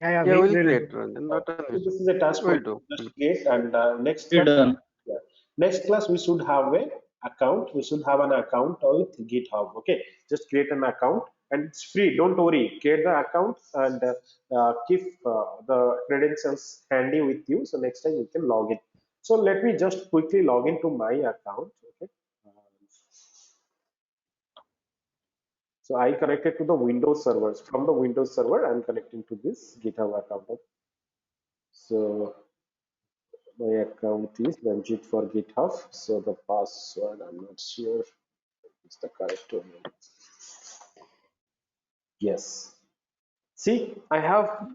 D: Yeah,
B: Yeah, we'll
D: will
B: create,
D: do.
B: Ranjan, not an
A: So
B: issue.
A: this is a task for
B: We'll
A: you
B: do.
A: to just create, and next
F: We're
A: class,
F: done.
A: yeah, next class we should have a account. We should have an account with GitHub. Okay, just create an account and it's free. Don't worry. Create the account and keep the credentials handy with you. So next time you can log in. So let me just quickly log into my account. Okay. So I connected to the Windows servers. From the Windows server, I'm connecting to this GitHub account. So my account is Ranjit for GitHub. So the password, I'm not sure it's the correct one. Yes. See, I have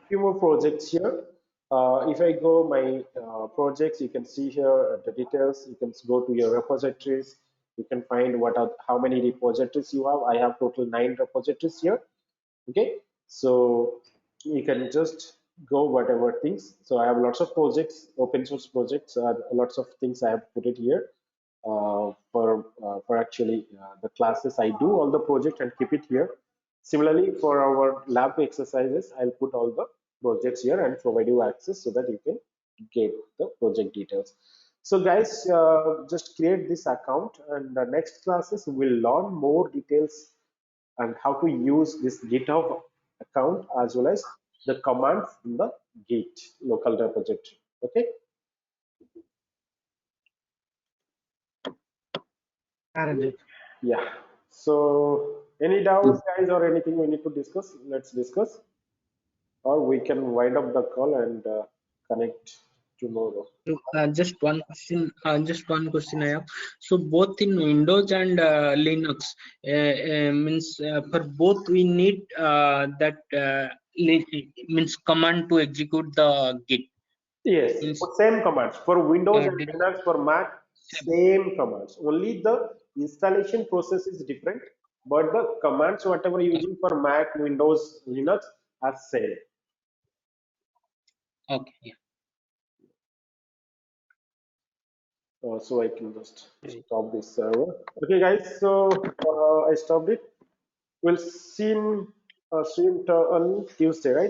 A: few more projects here. If I go my projects, you can see here the details. You can go to your repositories. You can find what are how many repositories you have. I have total 9 repositories here. Okay, so you can just go whatever things. So I have lots of projects, open source projects, lots of things I have put it here for actually the classes I do all the project and keep it here. Similarly, for our lab exercises, I'll put all the projects here and provide you access so that you can get the project details. So guys, just create this account and the next classes will learn more details and how to use this GitHub account as well as the commands in the Git local repository. Okay.
D: Ranjit.
A: Yeah. So any doubts, guys, or anything we need to discuss? Let's discuss, or we can wind up the call and connect tomorrow.
E: So, just one question I have. So both in Windows and Linux, means for both we need that means command to execute the Git.
A: Yes,
E: Means,
A: for same commands for Windows and
E: did,
A: Linux, for Mac, same commands. Only the installation process is different, but the commands whatever you're using for Mac, Windows, Linux are same.
E: okay, yeah.
A: So I can just stop this server. Okay, guys. So I stopped it. We'll see you on Tuesday, right?